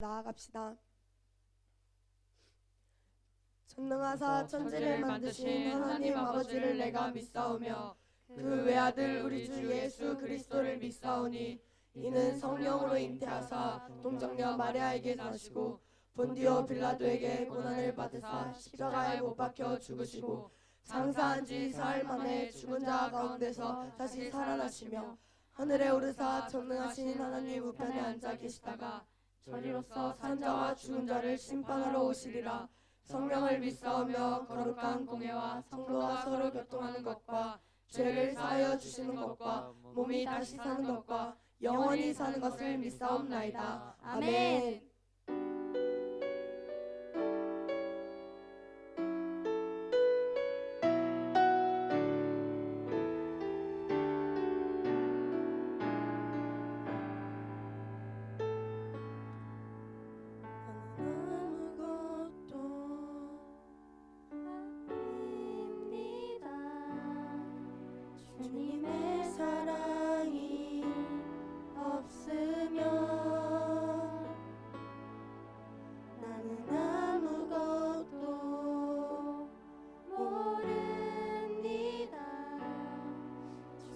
나아갑시다. 전능하사 천지를 만드신 하나님 아버지를 내가 믿사오며 그 외아들 우리 주 예수 그리스도를 믿사오니 이는 성령으로 잉태하사 동정녀 마리아에게 나시고 본디오 빌라도에게 고난을 받으사 십자가에 못 박혀 죽으시고 장사한 지 사흘 만에 죽은 자 가운데서 다시 살아나시며 하늘에 오르사 전능하신 하나님 우편에 앉아 계시다가 저리로서 산자와 죽은 자를 심판하러 오시리라. 성령을 믿사오며 거룩한 공회와 성도와 서로 교통하는 것과 죄를 사하여 주시는 것과 몸이 다시 사는 것과 영원히 사는 것을 믿사옵나이다. 아멘. 주님의 사랑이 없으면 나는 아무것도 모릅니다.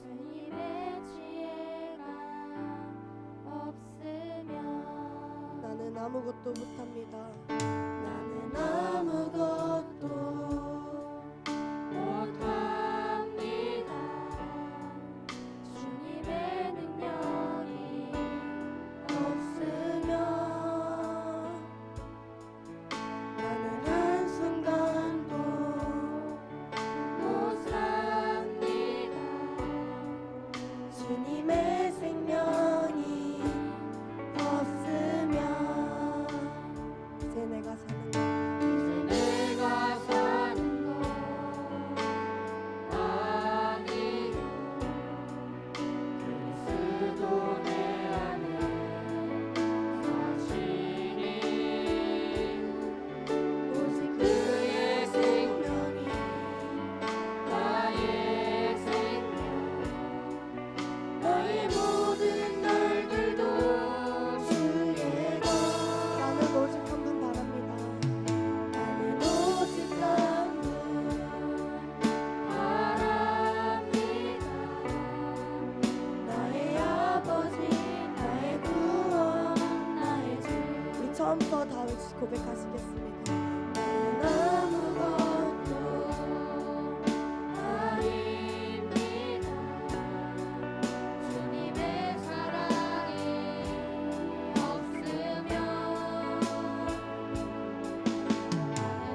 주님의 지혜가 없으면 나는 아무것도 못합니다. 나는 아무것도 주님의 생명이 없으면 이제 내가 사는 것 아니요 그리스도 내 안에 사시니 오직 그의 생명이 나의 생명 나의 모든 날들도 주의 것 나는 오직 한 분 바랍니다. 나는 오직 한 분 바랍니다. 나의 아버지 나의 구원 나의 주 우리 처음부터 다 고백하시겠습니다. 나는 아무것도 아닙니다. 주님의 사랑이 없으면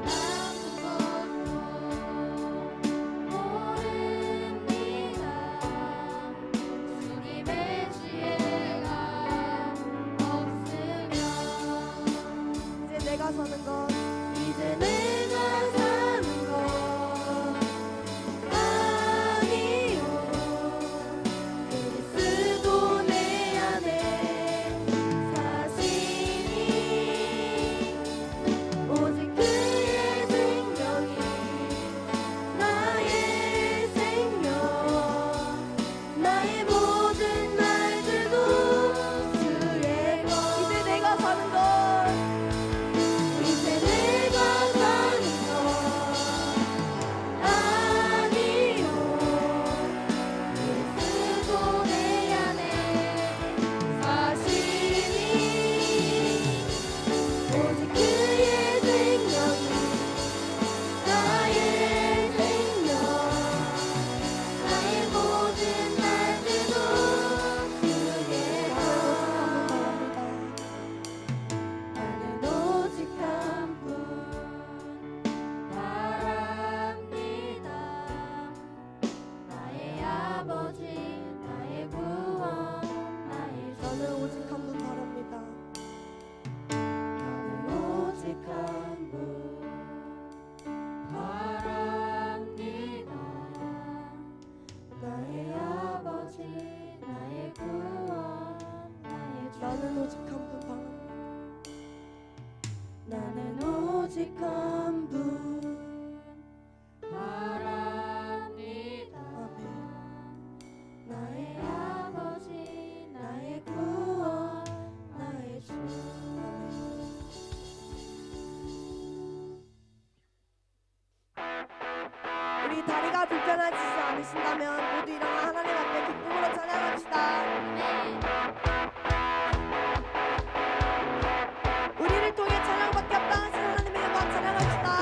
나는 아무것도 모릅니다. 주님의 지혜가 없으면 이제 내가 사는 것 아니요 그리스도 내 안에 사시니 오직 그의 생명이 나의 생명 나의 모든 날들도 주의 것 이제 내가 사는 것 이제 내가 사는 것 아니요 그리스도 내 안에 사시니 오직 그의 생명이 나의 생명 나의 모든 날들도 주의 것 나는 오직 한 분 바랍니다. 나의 아버지 나의 구원 나의 주 나는 오직 한 분 바랍니다. 나는 오직 한 분 바랍니다. 나의 아버지 나의 구원 나의 주 나는 오직 한 분 바랍니다. 나는 오직 한 분 바랍니다. 아멘. 나의 아버지 나의 구원 나의 주 아멘. 우리 다리가 불편하지 않으신다면 모두 일어나 하나님 앞에 기쁨으로 찬양합시다. 우리를 통해 찬양받기 합당하신 하나님의 영광 찬양합시다.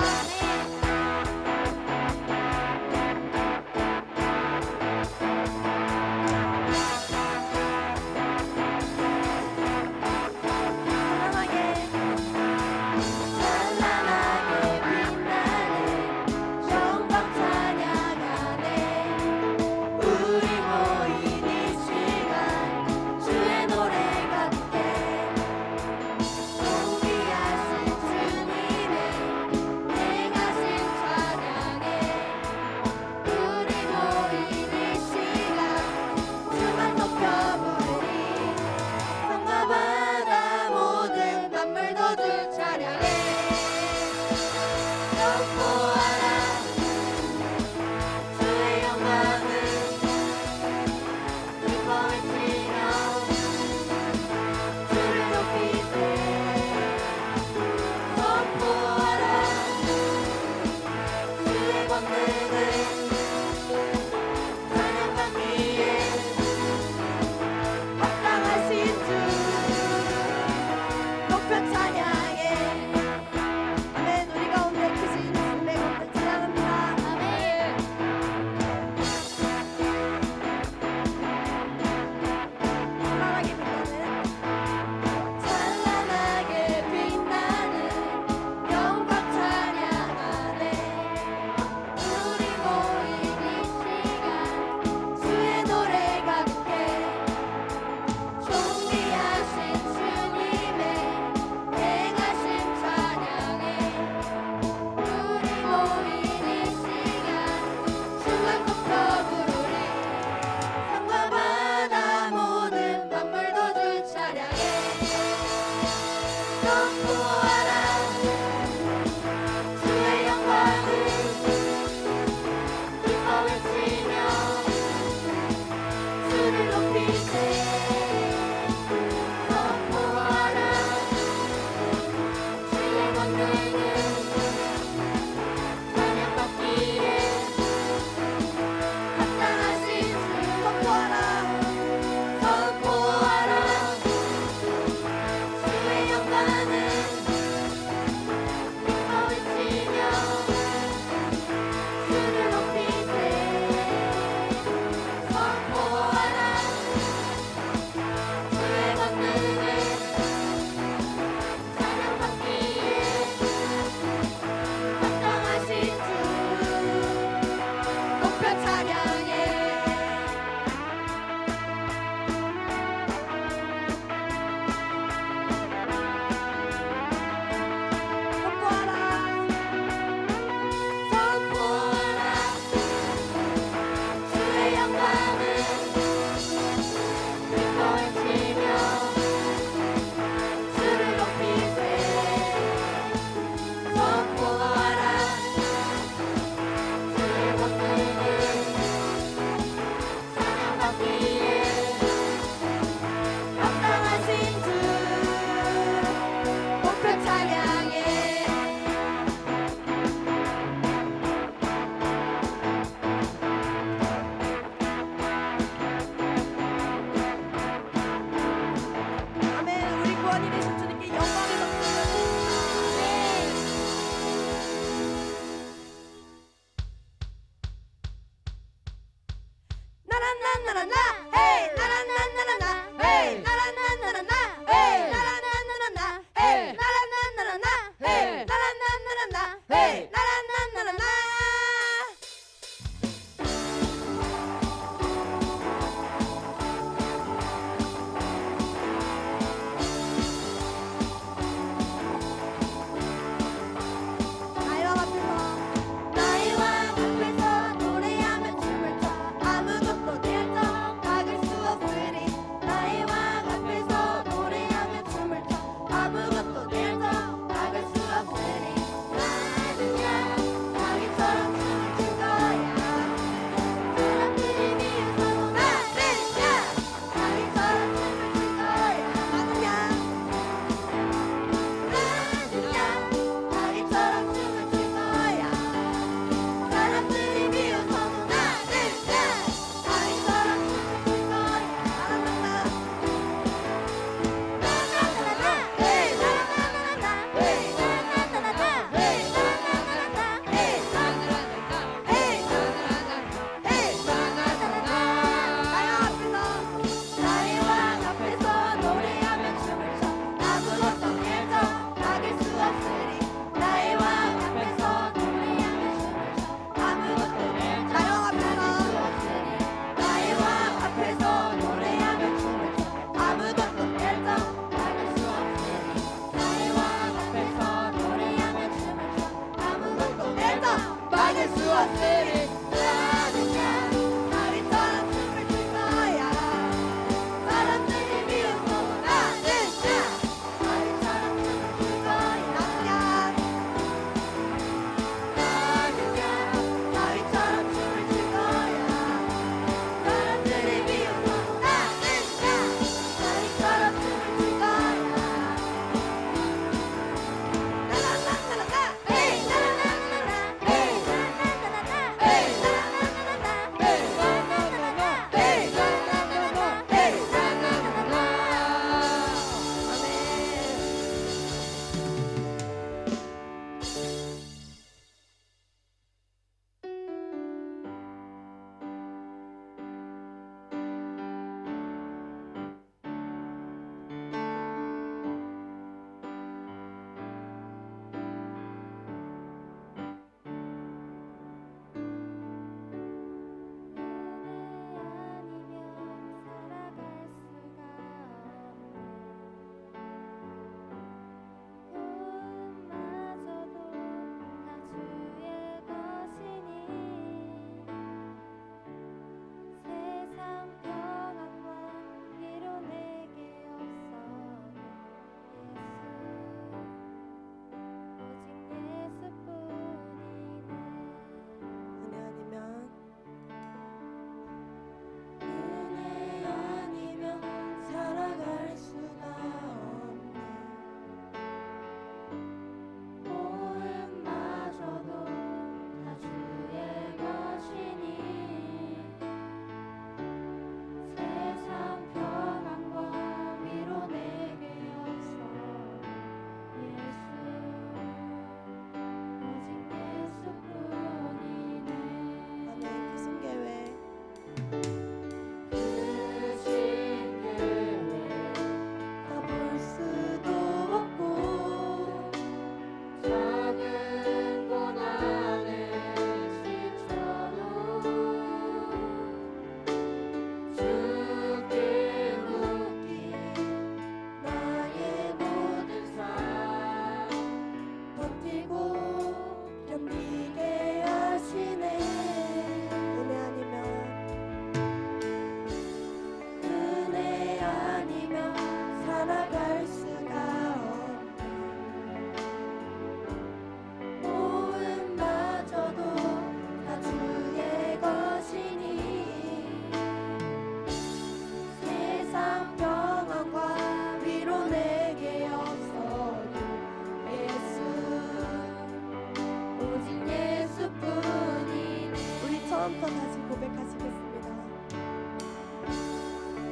처음부터 다시 고백하시겠습니다.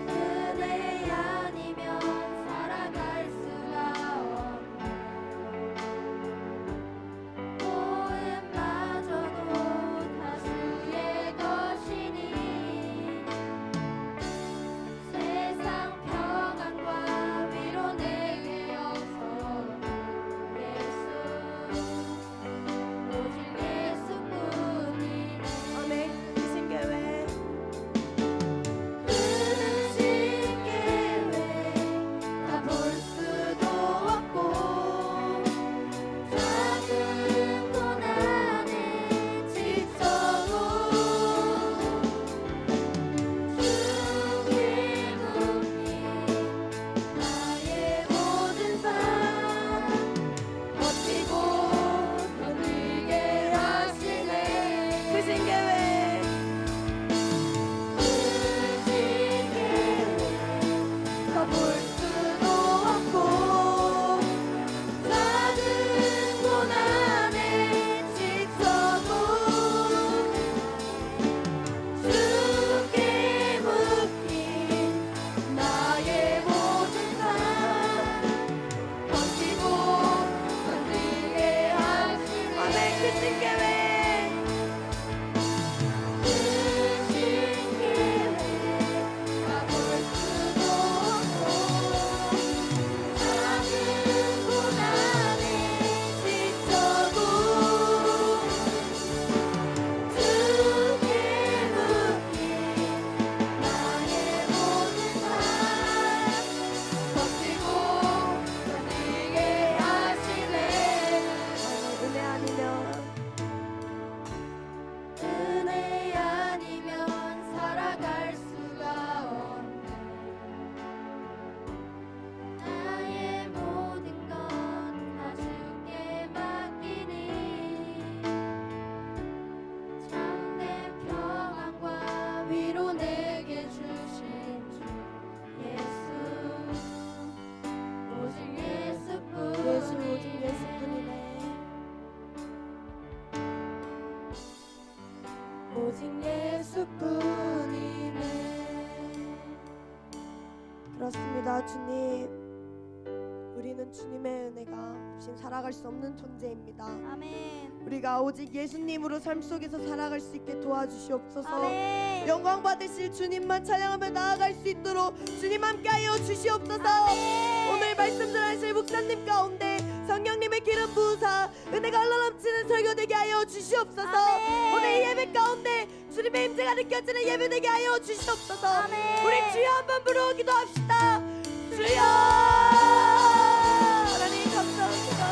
은혜 아니면 살아갈 수가 없네. 모음마저도 다 주의 것이니 세상 평안과 위로 내게 없어 예수 오직 예수뿐이네. 아멘. 크신 교회 크신 계획 다 볼 수도 없고 작은 고난에 지쳐도 주의 묶인 나의 모든 삶 버티고 견디게 하시네. 크신 교회 크신 계획 다 볼 수도 없고 작은 고난에 지쳐도 주께 묶인 나의 모든 삶 버티고 견디게 하시네. 아멘. 크신 교회 크신 계획 다 볼 수도 없고 작은 고난에 지쳐도 주께 묶인 나의 모든 삶 버티고 견디게 하시네. 은혜 아니면 은혜 아니면 살아갈 수가 없네. 나의 모든 건 다 주께 맡기니 참된 평안과 위로 내게 주신 주 예수 오직 예수뿐. 예수 오직 예수뿐이네. 오직 예수뿐이네. 그렇습니다. 주님, 우리는 주님의 은혜가 없이 살아갈 수 없는 존재입니다. 아멘. 우리가 오직 예수님으로 삶 속에서 살아갈 수 있게 도와주시옵소서. 아멘. 영광 받으실 주님만 찬양하며 나아갈 수 있도록 주님 함께하여 주시옵소서. 아멘. 오늘 말씀 전하실 목사님 가운데 성령님의 기름 부으사 은혜가 흘러넘치는 설교되게 하여 주시옵소서. 아멘. 오늘 이 예배 가운데 주님의 임재가 느껴지는 예배 되게 하여 주시옵소서. 아멘. 우리 주여 한번 부르고 기도합시다. 주여. 하나님 감사합니다.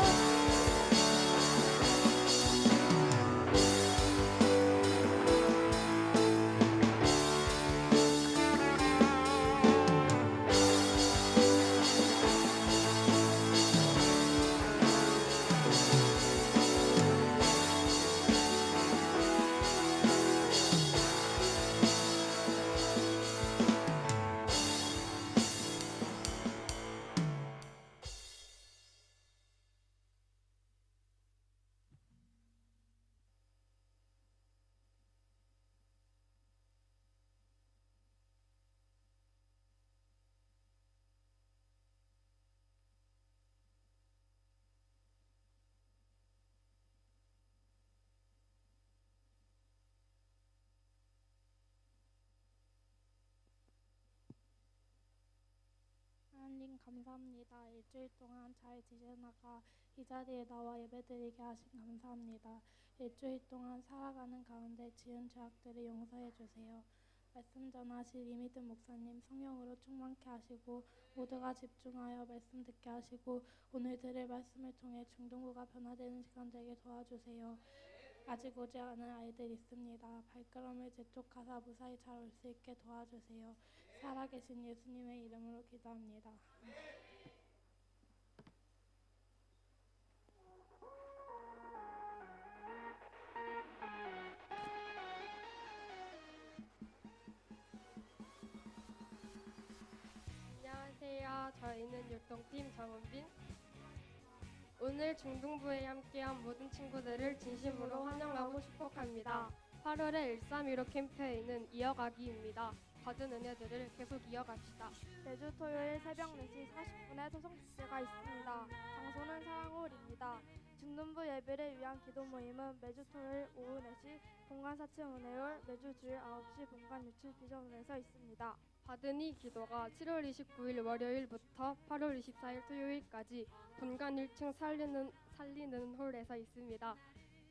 하나님 감사합니다. 일주일 동안 잘 지내다가 이 자리에 나와 예배드리게 하신 감사합니다. 일주일 동안 살아가는 가운데 지은 죄악들을 용서해 주세요. 말씀 전하실 이미든 목사님 성령으로 충만케 하시고 모두가 집중하여 말씀 듣게 하시고 오늘 들을 말씀을 통해 중동부가 변화되는 시간 되게 도와주세요. 아직 오지 않은 아이들 있습니다. 발걸음을 재촉하사 무사히 잘 올 수 있게 도와주세요. 살아계신 예수님의 이름으로 기도합니다. 안녕하세요. 저희는 율동팀 정은빈. 오늘 중등부에 함께한 모든 친구들을 진심으로 환영하고 축복합니다. 8월의 1315 캠페인은 이어가기입니다. 받은 은혜들을 계속 이어갑시다. 매주 토요일 새벽 4시 40분에 소송 축제가 있습니다. 장소는 사랑홀입니다. 중등부 예배를 위한 기도 모임은 매주 토요일 오후 4시 본관 4층 은혜홀, 매주 주일 9시 본관 유출 비전홀에서 있습니다. 받은 이 기도가 7월 29일 월요일부터 8월 24일 토요일까지 본관 1층 살리는 홀에서 있습니다.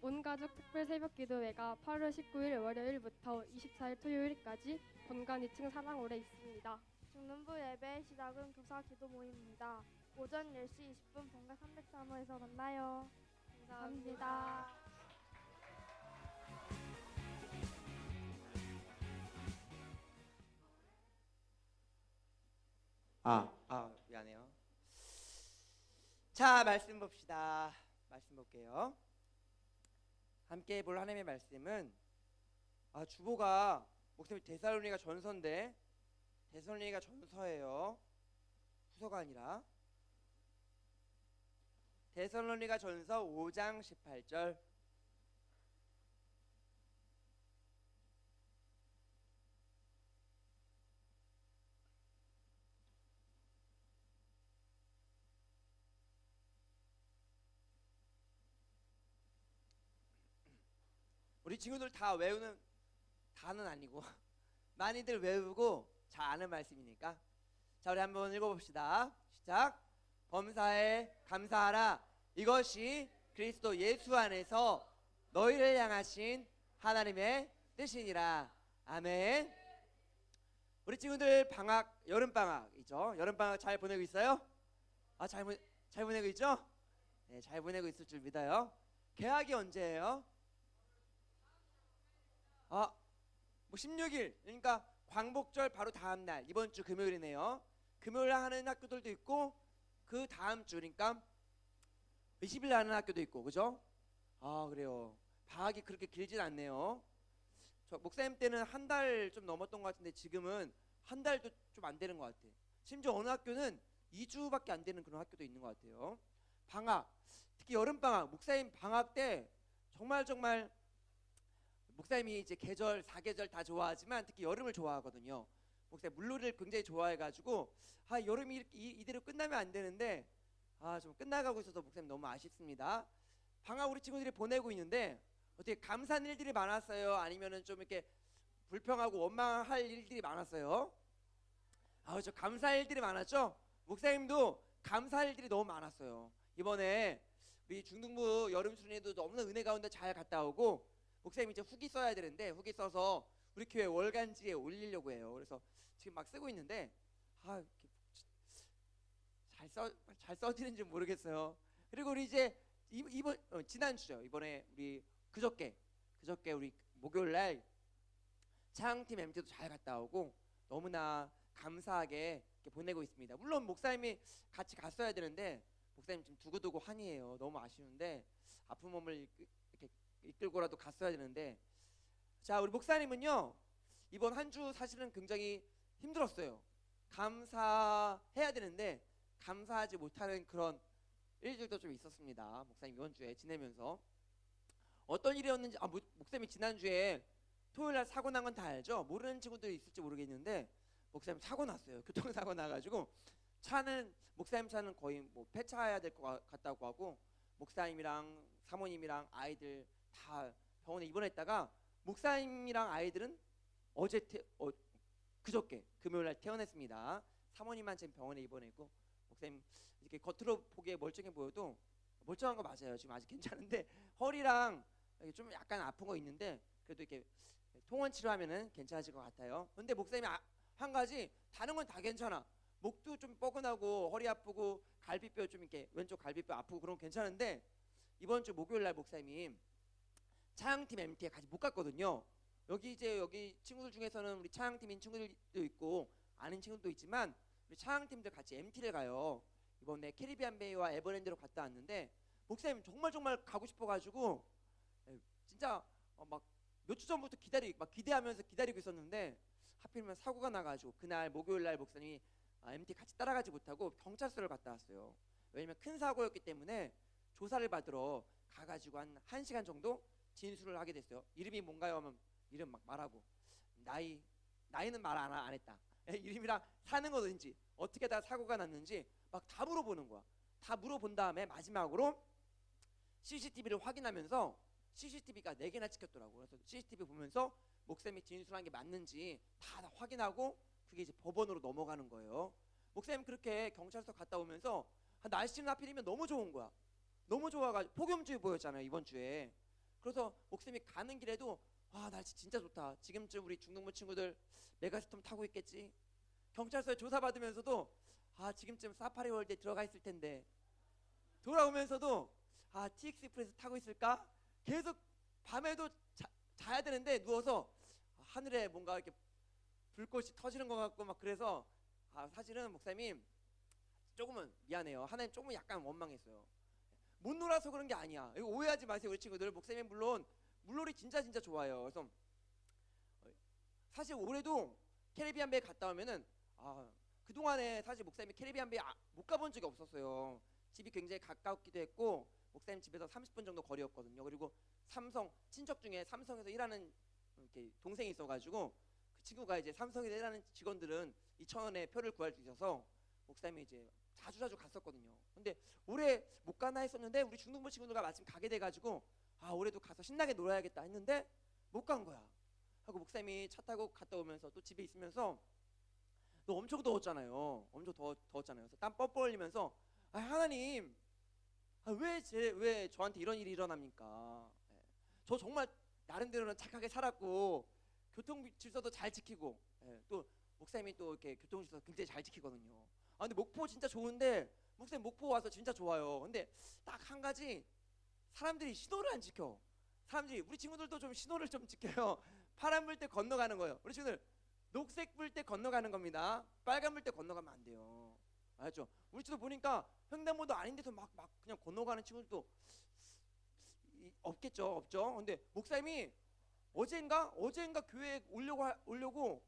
온가족 특별 새벽 기도회가 8월 19일 월요일부터 24일 토요일까지 본관 2층 사랑홀에 있습니다. 중등부 예배의 시작은 교사 기도 모임입니다. 오전 10시 20분 본관 303호에서 만나요. 감사합니다. 미안해요. 자, 말씀 봅시다. 말씀 볼게요. 함께 볼 하나님의 말씀은 주보가 목사님 데살로니가 전서인데 데살로니가 전서예요. 후서가 아니라. 데살로니가 전서 5장 18절. 우리 친구들 다 외우는 다는 아니고 많이들 외우고 잘 아는 말씀이니까 자, 우리 한번 읽어봅시다. 시작. 범사에 감사하라. 이것이 그리스도 예수 안에서 너희를 향하신 하나님의 뜻이니라. 아멘. 우리 친구들 방학, 여름방학이죠. 여름방학 잘 보내고 있어요? 잘 보내고 있죠? 네, 잘 보내고 있을 줄 믿어요. 개학이 언제예요? 16일, 그러니까 광복절 바로 다음 날, 이번 주 금요일이네요. 금요일 하는 학교들도 있고 그 다음 주, 그러니까 20일 하는 학교도 있고, 그죠? 그래요. 방학이 그렇게 길진 않네요. 저 목사님 때는 한 달 좀 넘었던 것 같은데 지금은 한 달도 좀 안 되는 것 같아요. 심지어 어느 학교는 2주밖에 안 되는 그런 학교도 있는 것 같아요. 방학, 특히 여름방학, 목사님 방학 때 정말 목사님이 이제 계절, 사계절 다 좋아하지만 특히 여름을 좋아하거든요. 목사님 물놀이를 굉장히 좋아해가지고 여름이 이렇게 이대로 끝나면 안 되는데 좀 끝나가고 있어서 목사님 너무 아쉽습니다. 방학 우리 친구들이 보내고 있는데 어떻게 감사한 일들이 많았어요? 아니면은 좀 이렇게 불평하고 원망할 일들이 많았어요? 저 감사할 일들이 많았죠? 목사님도 감사할 일들이 너무 많았어요. 이번에 우리 중등부 여름 수련회도 너무나 은혜 가운데 잘 갔다 오고 목사님이 이제 후기 써야 되는데 후기 써서 우리 교회 월간지에 올리려고 해요. 그래서 지금 막 쓰고 있는데 잘 써지는지 모르겠어요. 그리고 우리 이제 이번 지난주죠. 이번에 우리 그저께 우리 목요일날 창팀 MT도 잘 갔다 오고 너무나 감사하게 이렇게 보내고 있습니다. 물론 목사님이 같이 갔어야 되는데 목사님 지금 두고두고 환희해요. 너무 아쉬운데 아픈 몸을 이렇게 이끌고라도 갔어야 되는데 자, 우리 목사님은요 이번 한 주 사실은 굉장히 힘들었어요. 감사해야 되는데 감사하지 못하는 그런 일들도 좀 있었습니다. 목사님 이번 주에 지내면서 어떤 일이었는지 목사님이 지난주에 토요일날 사고 난 건 다 알죠? 모르는 친구들이 있을지 모르겠는데 목사님 사고 났어요. 교통사고 나가지고 목사님 차는 거의 뭐 폐차해야 될 것 같다고 하고 목사님이랑 사모님이랑 아이들 다 병원에 입원했다가 목사님이랑 아이들은 그저께 금요일날 퇴원했습니다. 사모님만 지금 병원에 입원했고 목사님 이렇게 겉으로 보기에 멀쩡해 보여도 멀쩡한 거 맞아요. 지금 아직 괜찮은데 허리랑 좀 약간 아픈 거 있는데 그래도 이렇게 통원 치료하면은 괜찮아질 것 같아요. 근데 목사님이 한 가지 다른 건 다 괜찮아. 목도 좀 뻐근하고 허리 아프고 갈비뼈 좀 이렇게 왼쪽 갈비뼈 아프고 그런 건 괜찮은데 이번 주 목요일날 목사님이 차양팀 MT에 같이 못 갔거든요. 여기 친구들 중에서는 우리 차양팀인 친구들도 있고 아는 친구들도 있지만 우리 차양팀들 같이 MT를 가요. 이번에 캐리비안 베이와 에버랜드로 갔다 왔는데 목사님 정말 가고 싶어가지고 진짜 막 몇 주 전부터 기대하면서 기다리고 있었는데 하필이면 사고가 나가지고 그날 목요일날 목사님이 MT 같이 따라가지 못하고 경찰서를 갔다 왔어요. 왜냐면 큰 사고였기 때문에 조사를 받으러 가가지고 한 1시간 정도 진술을 하게 됐어요. 이름이 뭔가요? 하면 이름 막 말하고, 나이는 말 안 했다. 이름이랑 사는 거든지 어떻게 다 사고가 났는지 막 다 물어보는 거야. 다 물어본 다음에 마지막으로 CCTV를 확인하면서 CCTV가 4개나 찍혔더라고. 그래서 CCTV 보면서 목사님이 진술한 게 맞는지 다 확인하고 그게 이제 법원으로 넘어가는 거예요. 목사님 그렇게 경찰서 갔다 오면서 날씨는 하필이면 너무 좋은 거야. 너무 좋아가지고 폭염주의보였잖아요 이번 주에. 그래서 목사님이 가는 길에도 날씨 진짜 좋다. 지금쯤 우리 중등부 친구들 메가스톰 타고 있겠지. 경찰서에 조사받으면서도 지금쯤 사파리월드에 들어가 있을 텐데, 돌아오면서도 TX 프레스 타고 있을까? 계속 밤에도 자야 되는데 누워서 하늘에 뭔가 이렇게 불꽃이 터지는 것 같고 막 그래서 사실은 목사님 조금은 미안해요. 하나님 조금은 약간 원망했어요. 못 놀아서 그런 게 아니야. 이거 오해하지 마세요 우리 친구들. 목사님 물론 물놀이 진짜 좋아해요. 그래서 사실 올해도 캐리비안 베이 갔다 오면은 그동안에 사실 목사님이 캐리비안 베이 못 가본 적이 없었어요. 집이 굉장히 가깝기도 했고 목사님 집에서 30분 정도 거리였거든요. 그리고 삼성 친척 중에 삼성에서 일하는 이렇게 동생이 있어가지고 그 친구가 이제 삼성에서 일하는 직원들은 2,000원에 표를 구할 수 있어서 목사님이 이제 자주 갔었거든요. 근데 올해 못 가나 했었는데 우리 중등부 친구들과 마침 가게 돼가지고 올해도 가서 신나게 놀아야겠다 했는데 못 간 거야. 하고 목사님이 차 타고 갔다 오면서 또 집에 있으면서 또 엄청 더웠잖아요. 엄청 더웠잖아요. 그래서 땀 뻘뻘 흘리면서 하나님 왜 저한테 이런 일이 일어납니까? 저 정말 나름대로는 착하게 살았고 교통 질서도 잘 지키고 또 목사님이 또 이렇게 교통 질서 굉장히 잘 지키거든요. 근데 목포 진짜 좋은데 목사님 목포 와서 진짜 좋아요. 근데 딱 한 가지 사람들이 신호를 안 지켜. 우리 친구들도 좀 신호를 좀 지켜요. 파란 불 때 건너가는 거예요. 우리 친구들 녹색 불 때 건너가는 겁니다. 빨간 불 때 건너가면 안 돼요. 알았죠? 우리 친구들 보니까 횡단보도 아닌데서 막 그냥 건너가는 친구들도 없죠. 근데 목사님이 어젠가 교회에 오려고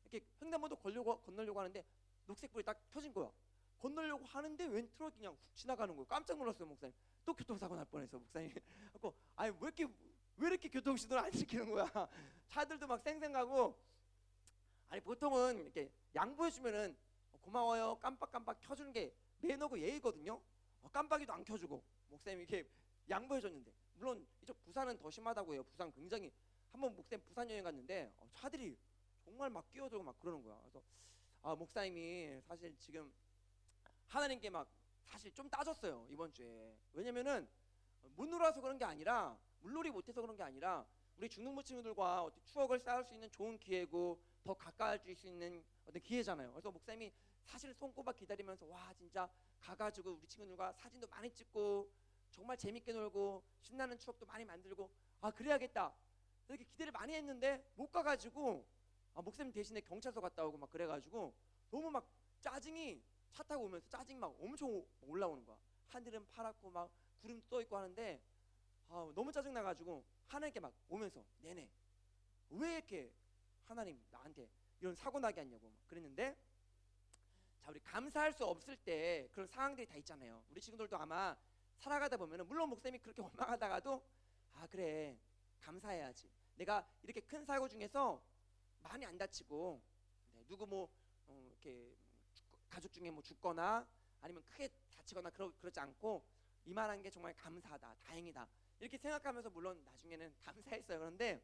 이렇게 횡단보도 건너려고 하는데 녹색 불이 딱 켜진 거야. 건너려고 하는데 웬 트럭이 그냥 훅 지나가는 거예요. 깜짝 놀랐어요 목사님. 또 교통사고 날 뻔했어 목사님. 그래서 왜 이렇게 교통신호를 안 지키는 거야? 차들도 막 쌩쌩가고. 보통은 이렇게 양보해주면은 고마워요 깜빡 켜주는 게 매너고 예의거든요. 깜빡이도 안 켜주고 목사님이 이렇게 양보해줬는데, 물론 이쪽 부산은 더 심하다고 해요. 부산 굉장히 한번 목사님 부산 여행 갔는데 차들이 정말 막 끼어들고 막 그러는 거야. 그래서 목사님이 사실 지금 하나님께 막 사실 좀 따졌어요 이번 주에. 왜냐면은 못 놀아서 그런 게 아니라, 물놀이 못해서 그런 게 아니라 우리 중등부 친구들과 어떻게 추억을 쌓을 수 있는 좋은 기회고 더 가까워질 수 있는 어떤 기회잖아요. 그래서 목사님이 사실 손꼽아 기다리면서 진짜 가가지고 우리 친구들과 사진도 많이 찍고 정말 재밌게 놀고 신나는 추억도 많이 만들고 그래야겠다 이렇게 기대를 많이 했는데 못 가가지고 목사님 대신에 경찰서 갔다 오고 막 그래가지고 너무 막 짜증이, 차 타고 오면서 짜증이 막 엄청 올라오는 거야. 하늘은 파랗고 막 구름도 떠 있고 하는데 너무 짜증 나가지고 하나님께 막 오면서 내내 왜 이렇게 하나님 나한테 이런 사고 나게 하냐고 막 그랬는데, 자 우리 감사할 수 없을 때 그런 상황들이 다 있잖아요. 우리 친구들도 아마 살아가다 보면은 물론 목사님이 그렇게 원망하다가도 그래 감사해야지. 내가 이렇게 큰 사고 중에서 많이 안 다치고 누구 이렇게 가족 중에 죽거나 아니면 크게 다치거나 그러지 않고 이만한 게 정말 감사하다, 다행이다 이렇게 생각하면서 물론 나중에는 감사했어요. 그런데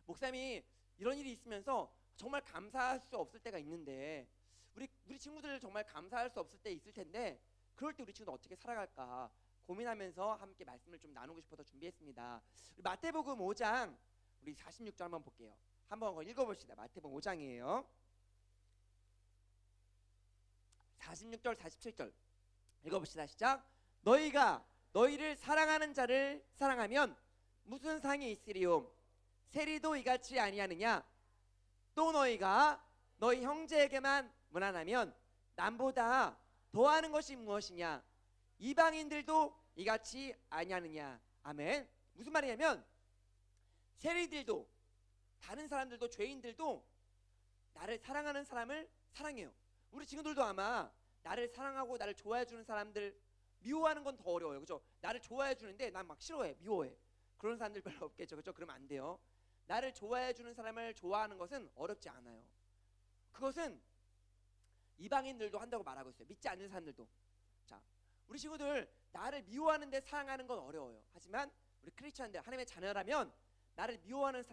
목사님이 이런 일이 있으면서 정말 감사할 수 없을 때가 있는데 우리 친구들 정말 감사할 수 없을 때 있을 텐데 그럴 때 우리 친구들 어떻게 살아갈까 고민하면서 함께 말씀을 좀 나누고 싶어서 준비했습니다. 우리 마태복음 5장 우리 46절 한번 볼게요. 한번 읽어봅시다. 마태복음 5장이에요. 46절 47절 읽어봅시다. 시작. 너희가 너희를 사랑하는 자를 사랑하면 무슨 상이 있으리요? 세리도 이같이 아니하느냐? 또 너희가 너희 형제에게만 무난하면 남보다 더하는 것이 무엇이냐? 이방인들도 이같이 아니하느냐? 아멘. 무슨 말이냐면 세리들도 다른 사람들도 죄인들도 나를 사랑하는 사람을 사랑해요. 우리 친구들도 아마 나를 사랑하고 나를 좋아해 주는 사람들 미워하는 건 더 어려워요. 그죠? 나를 좋아해 주는데 난 막 싫어해, 미워해. 그런 사람들 별로 없겠죠. 그렇죠? 그러면 안 돼요. 나를 좋아해 주는 사람을 좋아하는 것은 어렵지 않아요. 그것은 이방인들도 한다고 말하고 있어요. 믿지 않는 사람들도. 자, 우리 친구들 나를 미워하는데 사랑하는 건 어려워요. 하지만 우리 크리스천들 하나님의 자녀라면 나를 미워하는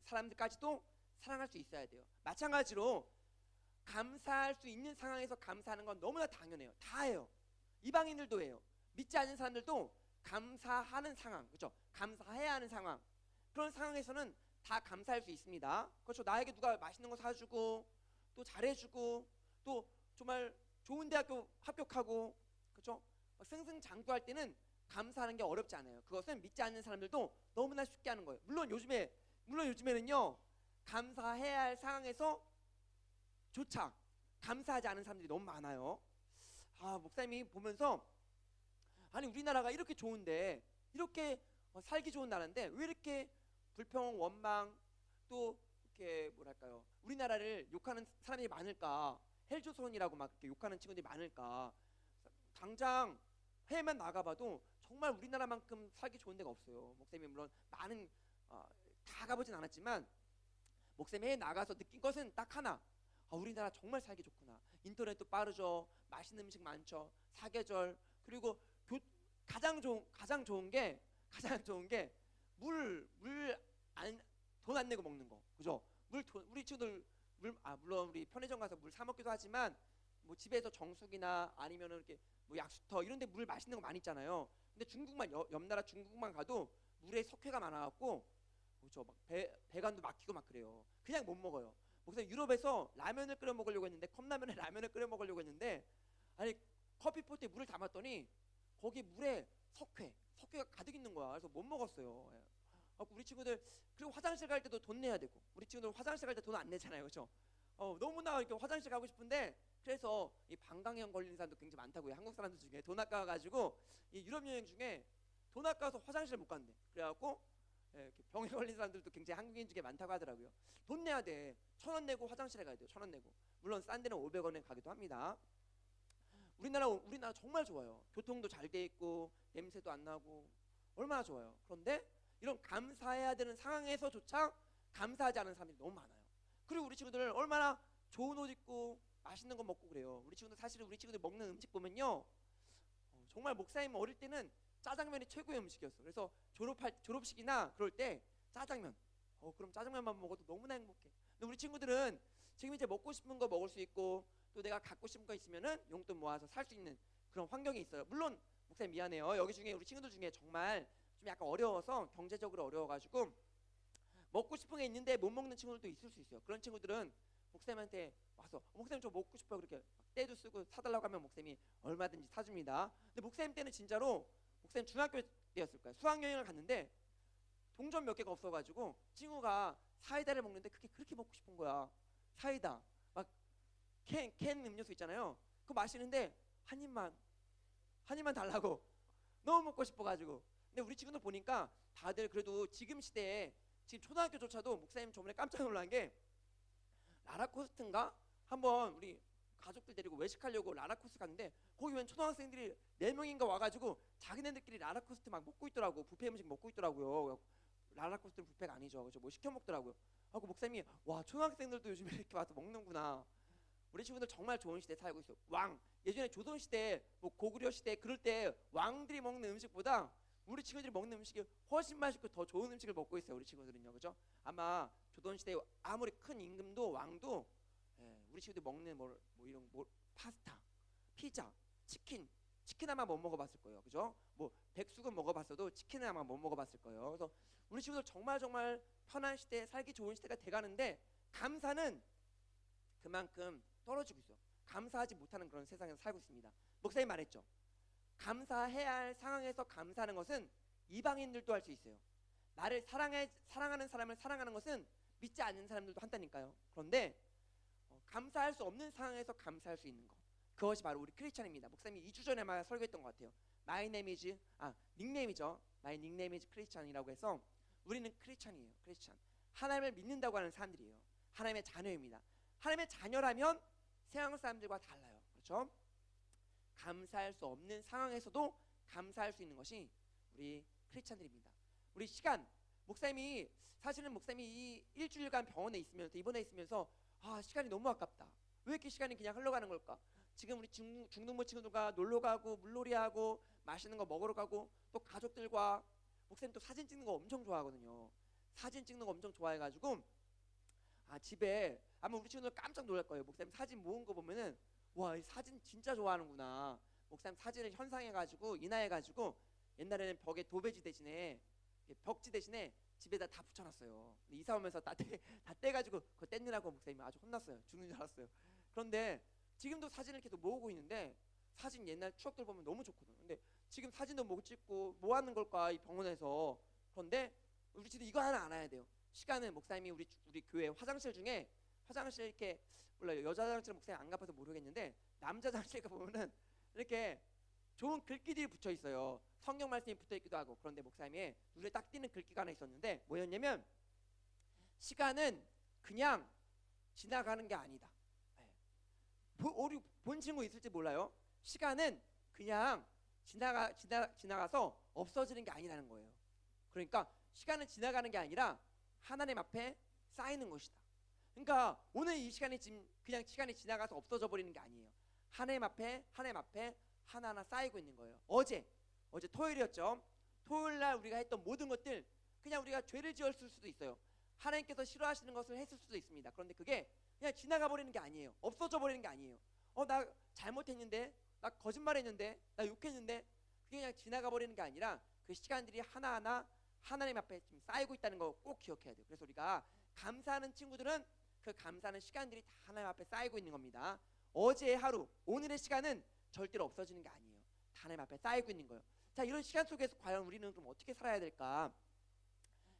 사람들까지도 사랑할 수 있어야 돼요. 마찬가지로 감사할 수 있는 상황에서 감사하는 건 너무나 당연해요. 다 해요. 이방인들도 해요. 믿지 않는 사람들도 감사하는 상황, 그렇죠? 감사해야 하는 상황, 그런 상황에서는 다 감사할 수 있습니다. 그렇죠? 나에게 누가 맛있는 거 사주고 또 잘해주고 또 정말 좋은 대학교 합격하고, 그렇죠? 승승장구할 때는 감사하는 게 어렵지 않아요. 그것은 믿지 않는 사람들도 너무나 쉽게 하는 거예요. 물론 요즘에는요, 감사해야 할 상황에서 조차 감사하지 않은 사람들이 너무 많아요. 목사님이 보면서 아니 우리나라가 이렇게 좋은데, 이렇게 살기 좋은 나라인데 왜 이렇게 불평, 원망, 또 이렇게 뭐랄까요, 우리나라를 욕하는 사람이 많을까, 헬조선이라고 막 이렇게 욕하는 친구들이 많을까. 당장 해외만 나가봐도 정말 우리나라만큼 살기 좋은 데가 없어요. 목사님이 물론 많은 다 가보진 않았지만 목사님이 해외 나가서 느낀 것은 딱 하나, 우리나라 정말 살기 좋구나. 인터넷도 빠르죠, 맛있는 음식 많죠, 사계절, 그리고 가장 좋은 게 물 돈 안 내고 먹는 거, 그죠? 우리 친구들 물론 우리 편의점 가서 물 사 먹기도 하지만 뭐 집에서 정수기나 아니면은 이렇게 뭐 약수터 이런데 물 맛있는 거 많이 있잖아요. 근데 옆 나라 중국만 가도 물에 석회가 많아갖고, 그렇죠, 막 배관도 막히고 막 그래요. 그냥 못 먹어요. 목사님 유럽에서 라면을 끓여 먹으려고 했는데, 컵라면에 라면을 끓여 먹으려고 했는데, 아니 커피포트에 물을 담았더니 거기 물에 석회가 가득 있는 거야. 그래서 못 먹었어요. 예. 우리 친구들, 그리고 화장실 갈 때도 돈 내야 되고, 우리 친구들 화장실 갈 때 돈 안 내잖아요, 그렇죠? 너무나 이렇게 화장실 가고 싶은데, 그래서 이 방광염 걸리는 사람도 굉장히 많다고요. 한국 사람들 중에 돈 아까워가지고 이 유럽 여행 중에 돈 아까워서 화장실 못 간대. 그래갖고 이렇게 병에 걸린 사람들도 굉장히 한국인 중에 많다고 하더라고요. 돈 내야 돼. 1,000원 내고 화장실에 가야 돼요. 1,000원 내고. 물론 싼 데는 500원에 가기도 합니다. 우리나라 정말 좋아요. 교통도 잘 돼 있고 냄새도 안 나고 얼마나 좋아요. 그런데 이런 감사해야 되는 상황에서조차 감사하지 않은 사람들이 너무 많아요. 그리고 우리 친구들 얼마나 좋은 옷 입고 맛있는 거 먹고 그래요. 우리 친구들 먹는 음식 보면요, 정말 목사님 어릴 때는 짜장면이 최고의 음식이었어. 그래서 졸업식이나 그럴 때 짜장면, 그럼 짜장면만 먹어도 너무나 행복해. 근데 우리 친구들은 지금 이제 먹고 싶은 거 먹을 수 있고, 또 내가 갖고 싶은 거 있으면은 용돈 모아서 살 수 있는 그런 환경이 있어요. 물론 목사님 미안해요. 여기 중에 우리 친구들 중에 정말 좀 약간 어려워서, 경제적으로 어려워가지고 먹고 싶은 게 있는데 못 먹는 친구들도 있을 수 있어요. 그런 친구들은 목사님한테 와서 목사님 저 먹고 싶어요, 그렇게 떼도 쓰고 사달라고 하면 목사님이 얼마든지 사줍니다. 근데 목사님 때는 진짜로, 목사님 중학교 때였을 거예요. 수학여행을 갔는데 동전 몇 개가 없어가지고 친구가 사이다를 먹는데 그게 그렇게 먹고 싶은 거야. 사이다 막 캔 음료수 있잖아요. 그거 마시는데 한 입만 달라고 너무 먹고 싶어가지고. 근데 우리 친구들 보니까 다들 그래도 지금 시대에, 지금 초등학교조차도 목사님 저번에 깜짝 놀란 게, 라라코스트인가 한번 우리 가족들 데리고 외식하려고 라라코스트 갔는데 거기 웬 초등학생들이 4명인가 와가지고 자기네들끼리 라라코스트 막 먹고 있더라고. 뷔페 음식 먹고 있더라고요. 라라코스트는 뷔페가 아니죠, 그렇죠? 뭐 시켜 먹더라고요. 하고 목사님이, 와, 초등학생들도 요즘에 이렇게 와서 먹는구나. 우리 친구들 정말 좋은 시대에 살고 있어. 예전에 조선 시대, 뭐 고구려 시대 그럴 때 왕들이 먹는 음식보다 우리 친구들이 먹는 음식이 훨씬 맛있고 더 좋은 음식을 먹고 있어요. 우리 친구들은요, 그죠? 아마 조선 시대 아무리 큰 임금도 왕도 우리 친구들이 먹는 이런 파스타, 피자, 치킨 아마 못 먹어봤을 거예요, 그죠? 뭐 백숙은 먹어봤어도 치킨은 아마 못 먹어봤을 거예요. 그래서 우리 친구들 정말 편한 시대, 살기 좋은 시대가 돼가는데, 감사는 그만큼 떨어지고 있어요. 감사하지 못하는 그런 세상에서 살고 있습니다. 목사님 말했죠. 감사해야 할 상황에서 감사하는 것은 이방인들도 할 수 있어요. 나를 사랑하는 사람을 사랑하는 것은 믿지 않는 사람들도 한다니까요. 그런데 감사할 수 없는 상황에서 감사할 수 있는 것, 그것이 바로 우리 크리스찬입니다. 목사님이 2주 전에 막 설교했던 것 같아요. 닉네임이죠. My nickname is 크리스찬이라고 해서 우리는 크리스찬이에요. 크리스찬. 하나님을 믿는다고 하는 사람들이에요. 하나님의 자녀입니다. 하나님의 자녀라면 세상 사람들과 달라요. 그렇죠? 감사할 수 없는 상황에서도 감사할 수 있는 것이 우리 크리스찬들입니다. 우리 시간, 목사님이 사실은 목사님이 이 일주일간 병원에 있으면서 입원해 있으면서 시간이 너무 아깝다. 왜 이렇게 시간이 그냥 흘러가는 걸까? 지금 우리 중등부 친구들과 놀러 가고 물놀이 하고 맛있는 거 먹으러 가고 또 가족들과 목사님 또 사진 찍는 거 엄청 좋아하거든요. 사진 찍는 거 엄청 좋아해가지고 집에 아마 우리 친구들 깜짝 놀랄 거예요. 목사님 사진 모은 거 보면은 와, 이 사진 진짜 좋아하는구나. 목사님 사진을 현상해가지고 인화해가지고 옛날에는 벽에 도배지 대신에 벽지 대신에 집에다 다 붙여놨어요. 근데 이사 오면서 다 떼가지고 그거 떼느라고 목사님이 아주 혼났어요. 죽는 줄 알았어요. 그런데 지금도 사진을 계속 모으고 있는데 사진 옛날 추억들 보면 너무 좋거든요. 근데 지금 사진도 못 찍고 뭐 하는 걸까 이 병원에서. 그런데 우리 집도 이거 하나 알아야 돼요. 시간은 목사님이 우리 교회 화장실 중에 화장실 이렇게 몰라요. 여자 화장실은 목사님 안 가봐서 모르겠는데 남자 화장실 가보면은 이렇게 좋은 글귀들이 붙여 있어요. 성경 말씀이 붙어 있기도 하고. 그런데 목사님이 눈에 딱 띄는 글귀가 하나 있었는데 뭐였냐면 시간은 그냥 지나가는 게 아니다. 우리 본 친구 있을지 몰라요. 시간은 그냥 지나가서 없어지는 게 아니라는 거예요. 그러니까 시간은 지나가는 게 아니라 하나님 앞에 쌓이는 것이다. 그러니까 오늘 이 시간이 지금 그냥 시간이 지나가서 없어져 버리는 게 아니에요. 하나님 앞에 하나하나 쌓이고 있는 거예요. 어제 토요일이었죠. 토요일 날 우리가 했던 모든 것들 그냥 우리가 죄를 지었을 수도 있어요. 하나님께서 싫어하시는 것을 했을 수도 있습니다. 그런데 그게 그냥 지나가 버리는 게 아니에요. 없어져 버리는 게 아니에요. 나 잘못했는데, 나 거짓말했는데, 나 욕했는데, 그게 그냥 지나가 버리는 게 아니라 그 시간들이 하나하나 하나님 앞에 지금 쌓이고 있다는 거 꼭 기억해야 돼요. 그래서 우리가 감사하는 친구들은 그 감사하는 시간들이 다 하나님 앞에 쌓이고 있는 겁니다. 어제의 하루, 오늘의 시간은 절대로 없어지는 게 아니에요. 다 하나님 앞에 쌓이고 있는 거예요. 자, 이런 시간 속에서 과연 우리는 그럼 어떻게 살아야 될까?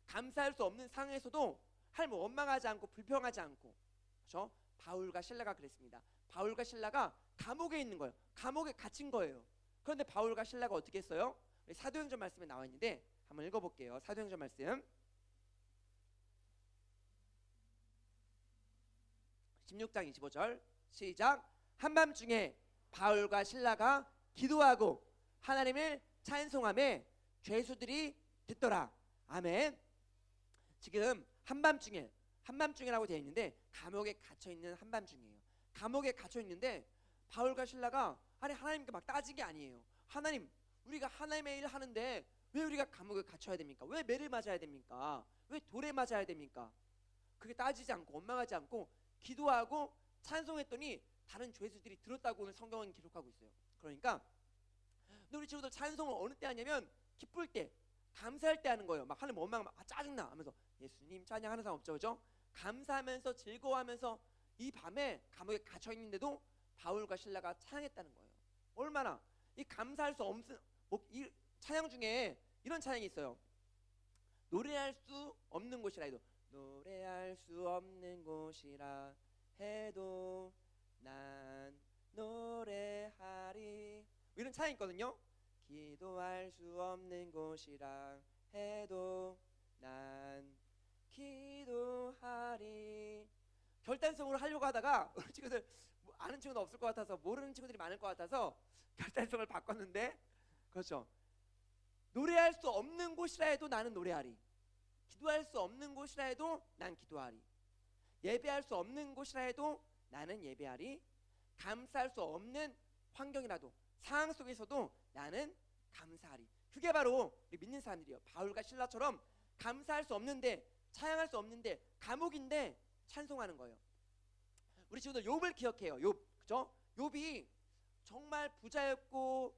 감사할 수 없는 상황에서도 하나님을 원망하지 않고 불평하지 않고, 그렇죠? 바울과 실라가 그랬습니다. 바울과 실라가 감옥에 있는 거예요. 감옥에 갇힌 거예요. 그런데 바울과 실라가 어떻게 했어요? 사도행전 말씀에 나와 있는데 한번 읽어볼게요. 사도행전 말씀 16장 25절 시작. 한밤중에 바울과 실라가 기도하고 하나님을 찬송하며 죄수들이 듣더라. 아멘. 지금 한밤중이라고 되어 있는데 감옥에 갇혀 있는 한밤중이에요. 감옥에 갇혀 있는데 바울과 실라가 하나님께 막 따진 게 아니에요. 하나님, 우리가 하나님의 일을 하는데 왜 우리가 감옥에 갇혀야 됩니까? 왜 매를 맞아야 됩니까? 왜 돌에 맞아야 됩니까? 그게 따지지 않고 원망하지 않고 기도하고 찬송했더니 다른 죄수들이 들었다고 오늘 성경은 기록하고 있어요. 그러니까 근데 우리 친구들 찬송을 어느 때 하냐면 기쁠 때, 감사할 때 하는 거예요. 막 하나님 원망하면 짜증나 하면서 예수님 찬양하는 사람 없죠, 그죠? 감사하면서 즐거워하면서 이 밤에 감옥에 갇혀 있는데도 바울과 실라가 찬양했다는 거예요. 얼마나 이 감사할 수 없는 이 찬양 중에 이런 찬양이 있어요. 노래할 수 없는 곳이라 해도 노래할 수 없는 곳이라 해도 난 노래하리, 이런 찬양이 있거든요. 기도할 수 없는 곳이라 해도 난 기도하리. 결단성으로 하려고 하다가 우리 친구들 아는 친구는 없을 것 같아서, 모르는 친구들이 많을 것 같아서 결단성을 바꿨는데, 그렇죠. 노래할 수 없는 곳이라 해도 나는 노래하리. 기도할 수 없는 곳이라 해도 난 기도하리. 예배할 수 없는 곳이라 해도 나는 예배하리. 감사할 수 없는 환경이라도, 상황 속에서도 나는 감사하리. 그게 바로 우리 믿는 사람들이에요. 바울과 실라처럼 감사할 수 없는데, 찬양할 수 없는데, 감옥인데 찬송하는 거예요. 우리 친구들 욥을 기억해요. 욥, 그죠? 욥이 정말 부자였고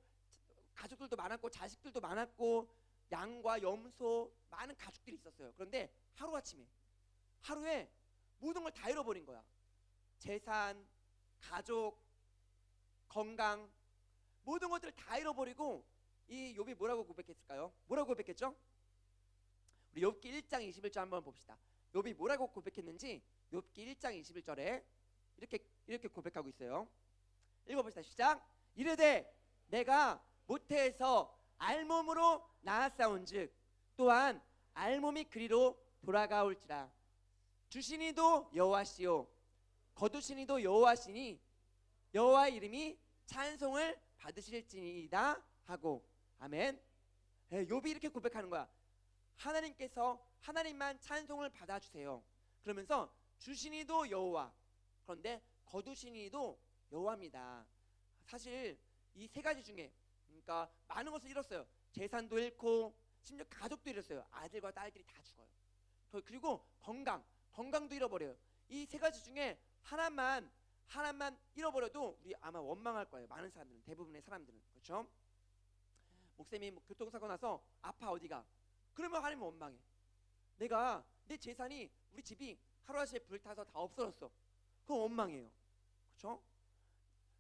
가족들도 많았고 자식들도 많았고 양과 염소 많은 가축들이 있었어요. 그런데 하루에 모든 걸 다 잃어버린 거야. 재산, 가족, 건강, 모든 것들을 다 잃어버리고 이 욥이 뭐라고 고백했을까요? 뭐라고 고백했죠? 우리 욥기 1장 21절 한번 봅시다. 욥이 뭐라고 고백했는지 욥기 1장 21절에 이렇게 고백하고 있어요. 읽어봅시다. 시작. 이르되 내가 모태에서 알몸으로 낳았사온즉 또한 알몸이 그리로 돌아가올지라. 주시니도 여호와시요 거두시니도 여호와시니 여호와 이름이 찬송을 받으실지니이다 하고. 아멘. 욥이 이렇게 고백하는 거야. 하나님만 찬송을 받아주세요. 그러면서 주신 이도 여호와, 그런데 거두신 이도 여호와입니다. 사실 이 세 가지 중에, 그러니까 많은 것을 잃었어요. 재산도 잃고 심지어 가족도 잃었어요. 아들과 딸들이 다 죽어요. 그리고 건강도 잃어버려요. 이 세 가지 중에 하나만 잃어버려도 우리 아마 원망할 거예요. 많은 사람들은, 대부분의 사람들은. 그렇죠? 목사님이 교통사고 나서 아파, 어디가? 그러면 하나님 원망해. 내 재산이, 우리 집이 하루아침에 불타서 다 없어졌어. 그건 원망해요. 그렇죠?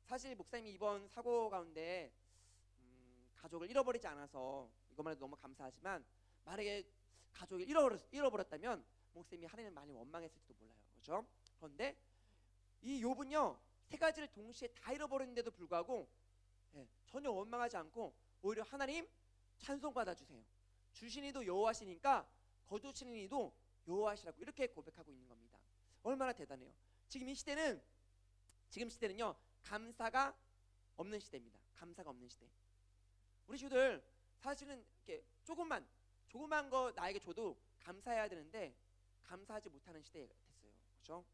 사실 목사님이 이번 사고 가운데 가족을 잃어버리지 않아서 이것만 해도 너무 감사하지만, 만약에 가족을 잃어버렸다면 목사님이 하나님을 많이 원망했을지도 몰라요. 그렇죠? 그런데 이 욥은요, 세 가지를 동시에 다 잃어버렸는데도 불구하고 전혀 원망하지 않고 오히려 하나님 찬송 받아주세요. 주신 이도 여호와시니까 거두시는 이도 여호와시라고 이렇게 고백하고 있는 겁니다. 얼마나 대단해요. 지금 시대는요, 감사가 없는 시대입니다. 감사가 없는 시대. 우리 친구들 사실은 이렇게 조그만 거 나에게 줘도 감사해야 되는데 감사하지 못하는 시대가 됐어요. 그렇죠?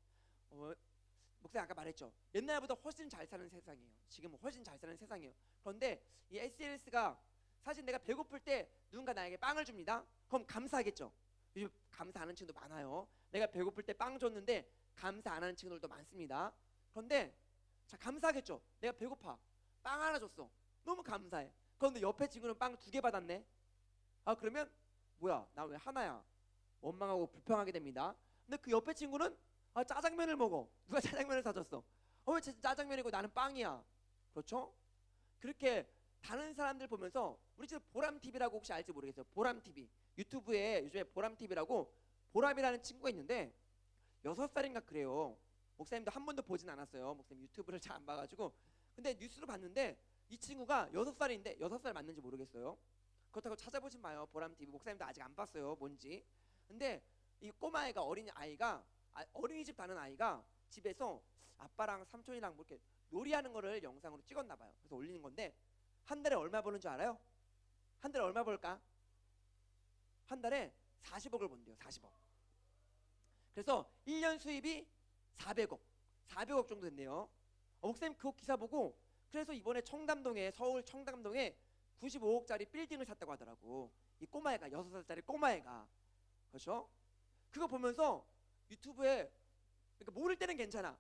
목사님 아까 말했죠. 옛날보다 훨씬 잘 사는 세상이에요. 지금은 훨씬 잘 사는 세상이에요. 그런데 이 SNS가, 사실 내가 배고플 때 누군가 나에게 빵을 줍니다. 그럼 감사하겠죠. 요즘 감사 안 하는 친구도 많아요. 내가 배고플 때 빵 줬는데 감사 안 하는 친구들도 많습니다. 그런데 자, 감사하겠죠. 내가 배고파, 빵 하나 줬어, 너무 감사해. 그런데 옆에 친구는 빵 2개 받았네. 그러면 뭐야, 나 왜 하나야? 원망하고 불평하게 됩니다. 근데 그 옆에 친구는 짜장면을 먹어. 누가 짜장면을 사줬어. 왜 짜장면이고 나는 빵이야? 그렇죠? 그렇게 다른 사람들 보면서, 우리 집에 보람TV라고 혹시 알지 모르겠어요. 보람TV, 유튜브에 요즘에 보람TV라고 보람이라는 친구가 있는데 6살인가 그래요. 목사님도 한 번도 보진 않았어요. 목사님 유튜브를 잘 안 봐가지고. 근데 뉴스로 봤는데 이 친구가 6살인데, 6살 맞는지 모르겠어요. 그렇다고 찾아보진 마요. 보람TV 목사님도 아직 안 봤어요, 뭔지. 근데 이 꼬마애가, 어린이집 가는 아이가 집에서 아빠랑 삼촌이랑 뭐 이렇게 놀이하는 거를 영상으로 찍었나 봐요. 그래서 올리는 건데, 한 달에 얼마 버는 줄 알아요? 한 달에 얼마 벌까? 한 달에 40억을 번대요. 40억. 그래서 1년 수입이 400억 정도 됐네요. 목사님 그거 기사 보고, 그래서 이번에 서울 청담동에 95억짜리 빌딩을 샀다고 하더라고. 이 꼬마애가, 6살짜리 꼬마애가. 그렇죠? 그거 보면서 유튜브에, 그러니까 모를 때는 괜찮아.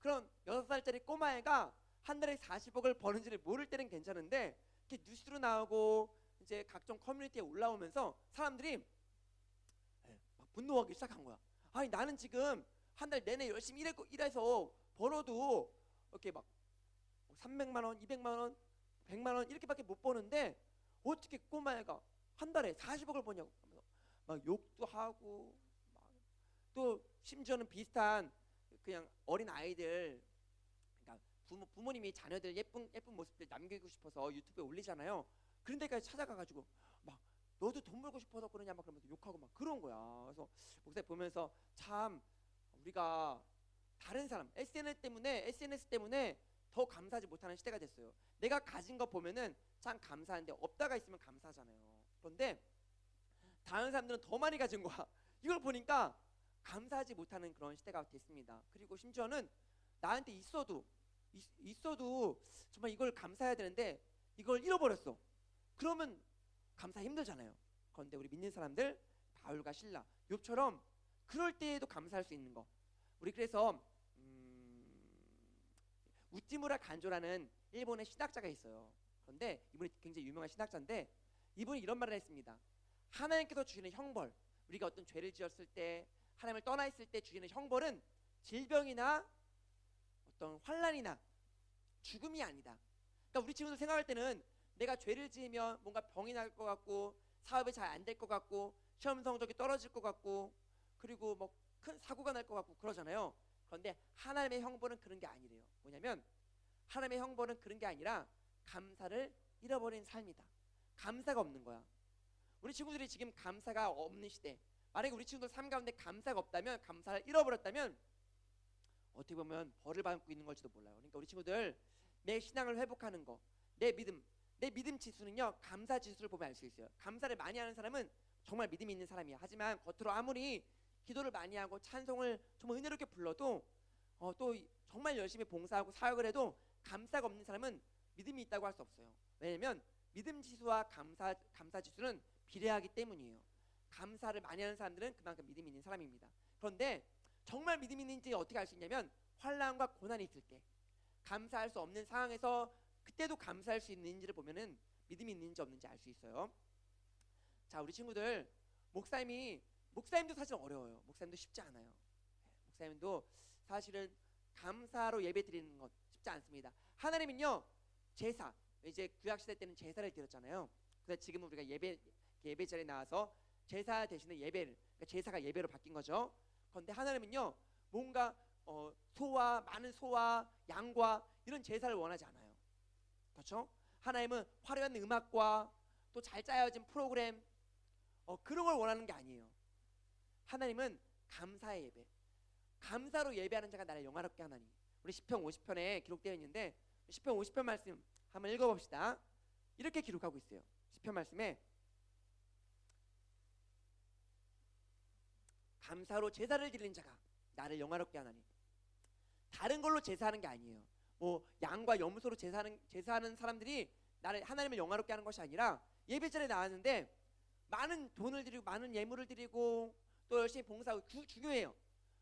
그런 6살짜리 꼬마애가 한 달에 40억을 버는지를 모를 때는 괜찮은데, 이렇게 뉴스로 나오고 이제 각종 커뮤니티에 올라오면서 사람들이 막 분노하기 시작한 거야. 아니, 나는 지금 한 달 내내 열심히 일해서 벌어도 이렇게 막 300만 원, 200만 원, 100만 원 이렇게밖에 못 버는데 어떻게 꼬마애가 한 달에 40억을 버냐고 막 욕도 하고, 또 심지어는 비슷한 그냥 어린 아이들, 그러니까 부모님이 자녀들 예쁜 모습들 남기고 싶어서 유튜브에 올리잖아요. 그런 데까지 찾아가가지고 막 너도 돈 벌고 싶어서 그러냐 막 그러면서 욕하고 막 그런 거야. 그래서 목사님 보면서 참 우리가 다른 사람 SNS 때문에 더 감사하지 못하는 시대가 됐어요. 내가 가진 거 보면은 참 감사한데 없다가 있으면 감사하잖아요. 그런데 다른 사람들은 더 많이 가진 거야. 이걸 보니까 감사하지 못하는 그런 시대가 됐습니다. 그리고 심지어는 나한테 있어도 정말 이걸 감사해야 되는데 이걸 잃어버렸어. 그러면 감사 힘들잖아요. 그런데 우리 믿는 사람들, 바울과 실라, 욥처럼 그럴 때에도 감사할 수 있는 거. 우리 그래서 우찌무라 간조라는 일본의 신학자가 있어요. 그런데 이분이 굉장히 유명한 신학자인데, 이분이 이런 말을 했습니다. 하나님께서 주시는 형벌, 우리가 어떤 죄를 지었을 때, 하나님을 떠나 있을 때 주시는 형벌은 질병이나 어떤 환난이나 죽음이 아니다. 그러니까 우리 친구들 생각할 때는 내가 죄를 지으면 뭔가 병이 날 것 같고, 사업이 잘 안 될 것 같고, 시험 성적이 떨어질 것 같고, 그리고 뭐 큰 사고가 날 것 같고 그러잖아요. 그런데 하나님의 형벌은 그런 게 아니래요. 뭐냐면 하나님의 형벌은 그런 게 아니라 감사를 잃어버린 삶이다. 감사가 없는 거야. 우리 친구들이 지금 감사가 없는 시대, 만약에 우리 친구들 삶 가운데 감사가 없다면, 감사를 잃어버렸다면 어떻게 보면 벌을 받고 있는 걸지도 몰라요. 그러니까 우리 친구들 내 신앙을 회복하는 거, 내 믿음, 내 믿음 지수는요, 감사 지수를 보면 알 수 있어요. 감사를 많이 하는 사람은 정말 믿음이 있는 사람이야. 하지만 겉으로 아무리 기도를 많이 하고 찬송을 정말 은혜롭게 불러도 또 정말 열심히 봉사하고 사역을 해도 감사가 없는 사람은 믿음이 있다고 할 수 없어요. 왜냐면 믿음 지수와 감사 지수는 비례하기 때문이에요. 감사를 많이 하는 사람들은 그만큼 믿음이 있는 사람입니다. 그런데 정말 믿음이 있는지 어떻게 알 수 있냐면 환난과 고난이 있을 때, 감사할 수 없는 상황에서 그때도 감사할 수 있는지를 보면은 믿음이 있는지 없는지 알 수 있어요. 자, 우리 친구들, 목사님도 사실 어려워요. 목사님도 쉽지 않아요. 목사님도 사실은 감사로 예배 드리는 것 쉽지 않습니다. 하나님은요, 제사, 이제 구약 시대 때는 제사를 드렸잖아요. 그래서 지금은 우리가 예배 자리에 나와서 제사 대신에 예배를, 그러니까 제사가 예배로 바뀐 거죠. 그런데 하나님은요, 뭔가 많은 소와 양과 이런 제사를 원하지 않아요. 그렇죠? 하나님은 화려한 음악과 또 잘 짜여진 프로그램, 그런 걸 원하는 게 아니에요. 하나님은 감사의 예배, 감사로 예배하는 자가 나를 영화롭게 하나니. 우리 시편 50편에 기록되어 있는데 시편 50편 말씀 한번 읽어봅시다. 이렇게 기록하고 있어요. 시편 말씀에 감사로 제사를 드리는 자가 나를 영화롭게 하나니. 다른 걸로 제사하는 게 아니에요. 뭐 양과 염소로 제사하는 사람들이 하나님을 영화롭게 하는 것이 아니라 예배전에 나왔는데 많은 돈을 드리고 많은 예물을 드리고 또 열심히 봉사하고 중요해요.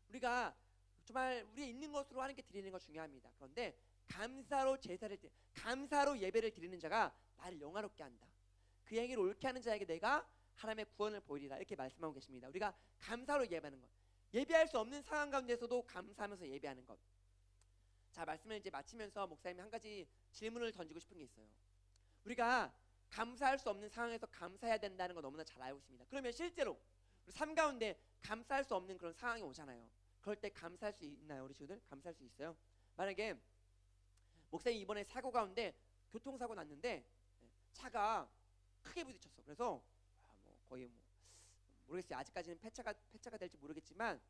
우리가 정말 우리의 있는 것으로 하나님께 드리는 거 중요합니다. 그런데 감사로 예배를 드리는 자가 나를 영화롭게 한다. 그 행위를 옳게 하는 자에게 내가 하나님의 구원을 보이리라, 이렇게 말씀하고 계십니다. 우리가 감사로 예배하는 것, 예배할 수 없는 상황 가운데서도 감사하면서 예배하는 것. 자, 말씀을 이제 마치면서 목사님이 한 가지 질문을 던지고 싶은 게 있어요. 우리가 감사할 수 없는 상황에서 감사해야 된다는 거 너무나 잘 알고 있습니다. 그러면 실제로 우리 삶 가운데 감사할 수 없는 그런 상황이 오잖아요. 그럴 때 감사할 수 있나요? 우리 친구들 감사할 수 있어요? 만약에 목사님이 이번에 사고 가운데 교통사고 났는데 차가 크게 부딪혔어. 그래서 거의 모르겠어요. 아직까지는 폐차가 될지 모르겠지만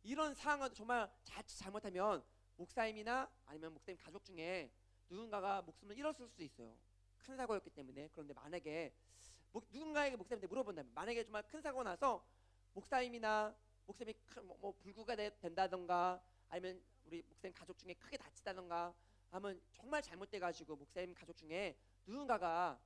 이런 상황을 정말 자칫 잘못하면 목사님이나 아니면 목사님 가족 중에 누군가가 목숨을 잃었을 수도 있어요. 큰 사고였기 때문에. 그런데 만약에 누군가에게 목사님한테 물어본다면, 만약에 정말 큰 사고가 나서 목사님이나 목사님이 불구가 된다던가 아니면 우리 목사님 가족 중에 크게 다치다던가 하면 정말 잘못돼가지고 목사님 가족 중에 누군가가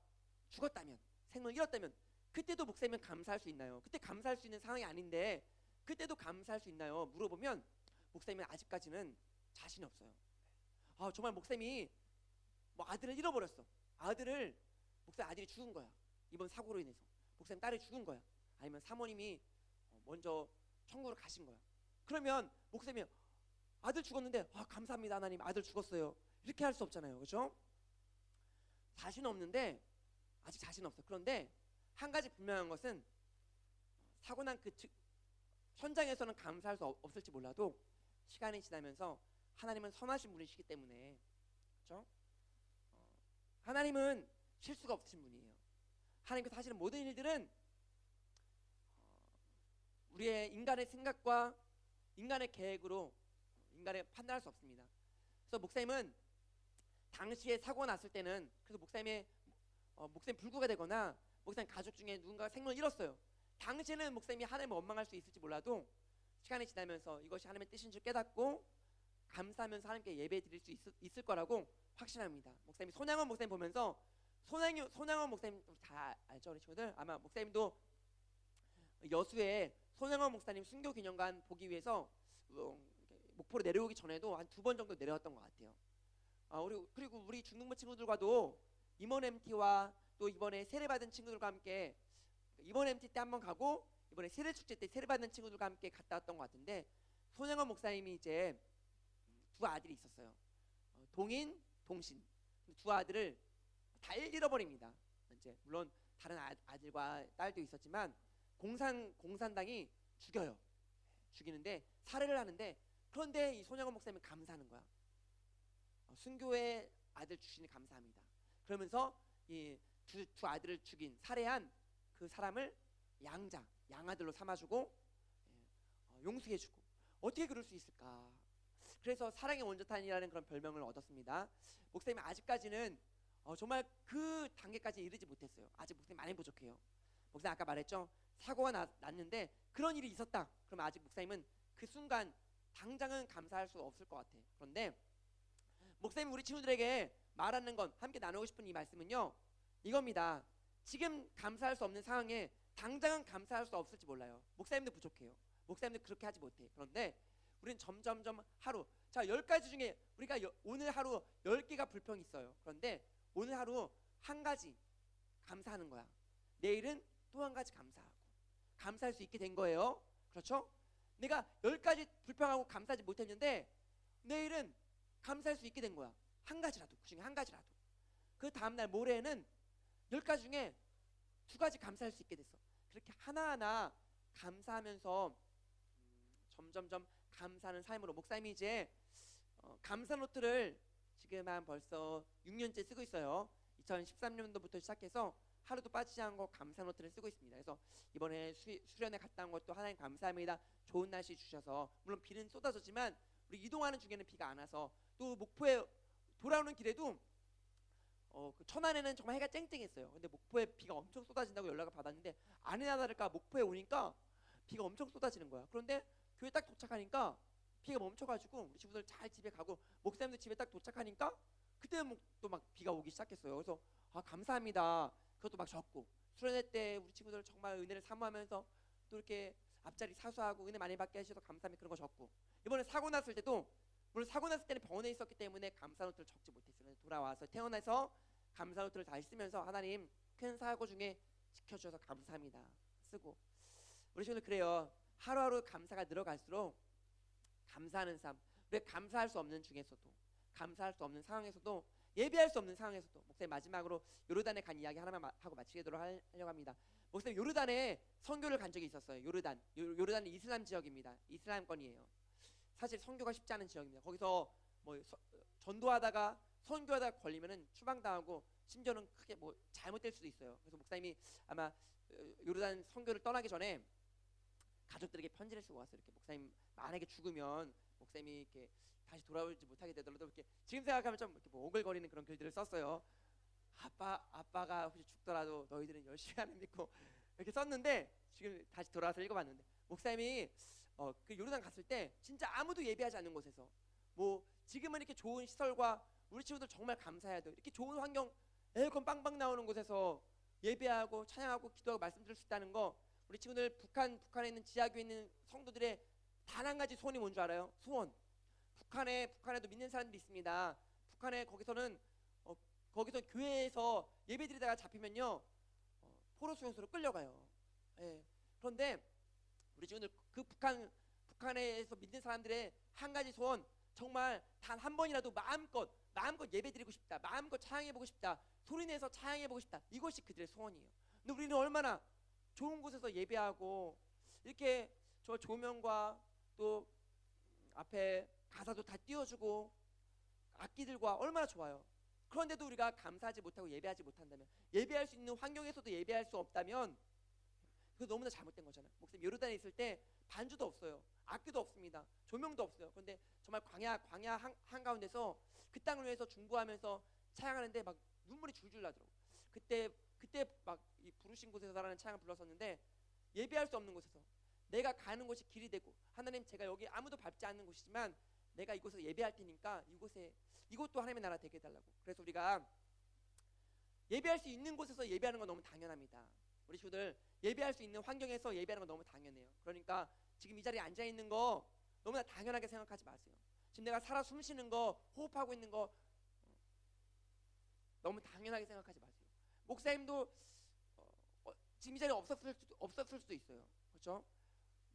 죽었다면, 생명을 잃었다면 그때도 목사님은 감사할 수 있나요? 그때 감사할 수 있는 상황이 아닌데 그때도 감사할 수 있나요? 물어보면 목사님은 아직까지는 자신이 없어요. 정말 목사님이 아들을 잃어버렸어. 목사님 아들이 죽은 거야. 이번 사고로 인해서 목사님 딸이 죽은 거야. 아니면 사모님이 먼저 천국으로 가신 거야. 그러면 목사님이 아들 죽었는데 감사합니다 하나님, 아들 죽었어요, 이렇게 할 수 없잖아요. 그렇죠? 자신 없는데, 아직 자신 없어. 그런데 한 가지 분명한 것은 사고 난 그 현장에서는 감사할 수 없을지 몰라도 시간이 지나면서 하나님은 선하신 분이시기 때문에, 그렇죠? 하나님은 실수가 없으신 분이에요. 하나님께서 하시는 모든 일들은 우리의 인간의 생각과 인간의 계획으로 인간의 판단할 수 없습니다. 그래서 목사님은 당시에 사고가 났을 때는, 그래서 목사님 불구가 되거나 목사님 가족 중에 누군가가 생명을 잃었어요. 당시에는 목사님이 하나님을 원망할 수 있을지 몰라도 시간이 지나면서 이것이 하나님의 뜻인 줄 깨닫고 감사하면서 하나님께 예배 드릴 수 있을 거라고 확신합니다. 목사님이 손양원 목사님 보면서, 손양원 목사님 다 알죠? 우리 친구들 아마 목사님도 여수에 손양원 목사님 순교 기념관 보기 위해서 목포로 내려오기 전에도 한 2번 정도 내려왔던 것 같아요. 그리고 우리 중등부 친구들과도 임원 MT와 또 이번에 세례받은 친구들과 함께 이번 MT 때 한번 가고 이번에 세례축제 때 세례받는 친구들과 함께 갔다 왔던 것 같은데, 손양원 목사님이 이제 2 아들이 있었어요. 동인, 동신. 2 아들을 다 잃어버립니다. 이제 물론 다른 아들과 딸도 있었지만 공산당이 죽이는데 살해를 하는데, 그런데 이 손양원 목사님은 감사하는 거야. 순교의 아들 주시니 감사합니다. 그러면서 이 두 아들을 살해한 그 사람을 양아들로 삼아주고 용서해주고. 어떻게 그럴 수 있을까? 그래서 사랑의 원조탄이라는 그런 별명을 얻었습니다. 목사님이 아직까지는 정말 그 단계까지 이르지 못했어요. 아직 목사님 많이 부족해요. 목사님 아까 말했죠. 사고가 났는데 그런 일이 있었다. 그럼 아직 목사님은 그 순간 당장은 감사할 수 없을 것 같아. 그런데 목사님 우리 친구들에게 말하는 건, 함께 나누고 싶은 이 말씀은요, 이겁니다. 지금 감사할 수 없는 상황에 당장은 감사할 수 없을지 몰라요. 목사님도 부족해요. 목사님도 그렇게 하지 못해. 그런데 우리는 점점점 하루, 자 10가지 중에 우리가 오늘 하루 10개가 불평이 있어요. 그런데 오늘 하루 한 가지 감사하는 거야. 내일은 또 한 가지 감사할 수 있게 된 거예요. 그렇죠? 내가 10가지 불평하고 감사하지 못했는데 내일은 감사할 수 있게 된 거야. 한 가지라도, 그 중에 한 가지라도. 그 다음날 모레는 10가지 중에 2가지 감사할 수 있게 됐어. 그렇게 하나하나 감사하면서 점점점 감사하는 삶으로, 목사님이 이제 감사 노트를 지금 한 벌써 6년째 쓰고 있어요. 2013년도부터 시작해서 하루도 빠지지 않고 감사 노트를 쓰고 있습니다. 그래서 이번에 수련회 갔다 온 것도 하나님 감사합니다. 좋은 날씨 주셔서, 물론 비는 쏟아졌지만 우리 이동하는 중에는 비가 안 와서, 또 목포에 돌아오는 길에도 그 천안에는 정말 해가 쨍쨍했어요. 근데 목포에 비가 엄청 쏟아진다고 연락을 받았는데 아니나 다를까 목포에 오니까 비가 엄청 쏟아지는 거야. 그런데 교회 딱 도착하니까 비가 멈춰가지고 우리 친구들 잘 집에 가고, 목사님도 집에 딱 도착하니까 그때 또 막 비가 오기 시작했어요. 그래서 감사합니다. 그것도 막 적고, 수련회 때 우리 친구들 정말 은혜를 사모하면서 또 이렇게 앞자리 사수하고 은혜 많이 받게 하셔서 감사합니다. 그런 거 적고, 이번에 사고 났을 때도, 물론 사고 났을 때는 병원에 있었기 때문에 감사 노트를 적지 못했어요. 돌아와서 태어나서 감사 노트를 다시 쓰면서 하나님 큰 사고 중에 지켜주셔서 감사합니다 쓰고, 우리 친구들 그래요. 하루하루 감사가 늘어갈수록 감사하는 삶, 우리가 감사할 수 없는 중에서도, 감사할 수 없는 상황에서도, 예배할 수 없는 상황에서도, 목사님 마지막으로 요르단에 간 이야기 하나만 하고 마치도록 하려고 합니다. 목사님 요르단에 선교를 간 적이 있었어요. 요르단은 이슬람 지역입니다. 이슬람권이에요. 사실 선교가 쉽지 않은 지역입니다. 거기서 뭐 전도하다가 선교하다가 걸리면은 추방당하고 심지어는 크게 뭐 잘못될 수도 있어요. 그래서 목사님이 아마 요르단 선교를 떠나기 전에 가족들에게 편지를 쓰고 왔어요. 이렇게 목사님 만약에 죽으면 목사님이 이렇게 다시 돌아오지 못하게 되더라도 이렇게, 지금 생각하면 좀 이렇게 뭐 오글거리는 그런 글들을 썼어요. 아빠가 혹시 죽더라도 너희들은 열심히 하는 믿고, 이렇게 썼는데 지금 다시 돌아와서 읽어봤는데, 목사님이 그 요르단 갔을 때 진짜 아무도 예배하지 않는 곳에서, 뭐 지금은 이렇게 좋은 시설과 우리 친구들 정말 감사해야 돼요. 이렇게 좋은 환경, 에어컨 빵빵 나오는 곳에서 예배하고 찬양하고 기도하고 말씀 드릴 수 있다는 거, 우리 친구들 북한에 있는 지하교에 있는 성도들의 단 한 가지 소원이 뭔 줄 알아요? 소원. 북한에도 믿는 사람들이 있습니다. 북한에 거기서는 거기서 교회에서 예배드리다가 잡히면요 포로 수용소로 끌려가요. 예. 그런데 우리 친구들 그 북한에서 믿는 사람들의 한 가지 소원, 정말 단 한 번이라도 마음껏 예배드리고 싶다, 마음껏 찬양해보고 싶다, 소리내서 찬양해보고 싶다, 이것이 그들의 소원이에요. 근데 우리는 얼마나 좋은 곳에서 예배하고 이렇게 저 조명과 또 앞에 가사도 다 띄워주고 악기들과 얼마나 좋아요. 그런데도 우리가 감사하지 못하고 예배하지 못한다면, 예배할 수 있는 환경에서도 예배할 수 없다면 그거 너무나 잘못된 거잖아요. 목사님 요르단에 있을 때 반주도 없어요. 악기도 없습니다. 조명도 없어요. 그런데 정말 광야 한가운데서 그 땅을 위해서 중보하면서 찬양하는데 막 눈물이 줄줄 나더라고요. 그때 막 이 부르신 곳에서라는 찬양을 불렀었는데, 예배할 수 없는 곳에서 내가 가는 곳이 길이 되고, 하나님 제가 여기 아무도 밟지 않는 곳이지만 내가 이곳에서 예배할 테니까 이곳도 하나님의 나라 되게 해달라고. 그래서 우리가 예배할 수 있는 곳에서 예배하는 건 너무 당연합니다. 우리 친구들 예배할 수 있는 환경에서 예배하는 건 너무 당연해요. 그러니까 지금 이 자리에 앉아 있는 거 너무나 당연하게 생각하지 마세요. 지금 내가 살아 숨쉬는 거, 호흡하고 있는 거 너무 당연하게 생각하지 마세요. 목사님도 지금 이 자리에 없었을 수도 있어요. 그렇죠?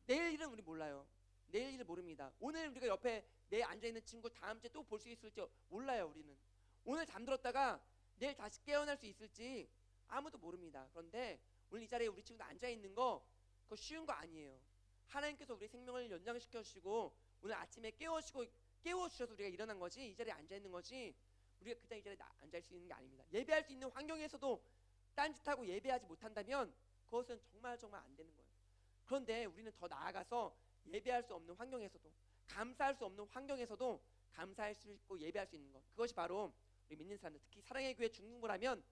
내일 일은 우리 몰라요. 내일 일을 모릅니다. 오늘 우리가 옆에 내 앉아있는 친구 다음 주에 또 볼 수 있을지 몰라요. 우리는 오늘 잠들었다가 내일 다시 깨어날 수 있을지 아무도 모릅니다. 그런데 오늘 이 자리에 우리 친구들 앉아있는 거 그거 쉬운 거 아니에요. 하나님께서 우리 생명을 연장시켜 주시고 오늘 아침에 깨워주셔서 우리가 일어난 거지, 이 자리에 앉아있는 거지, 우리가 그냥 이 자리에 앉을 수 있는 게 아닙니다. 예배할 수 있는 환경에서도 딴짓하고 예배하지 못한다면 그것은 정말 안 되는 거예요. 그런데 우리는 더 나아가서 예배할 수 없는 환경에서도, 감사할 수 없는 환경에서도 감사할 수 있고 예배할 수 있는 것, 그것이 바로 우리 믿는 사람들, 특히 사랑의 교회 중등부라면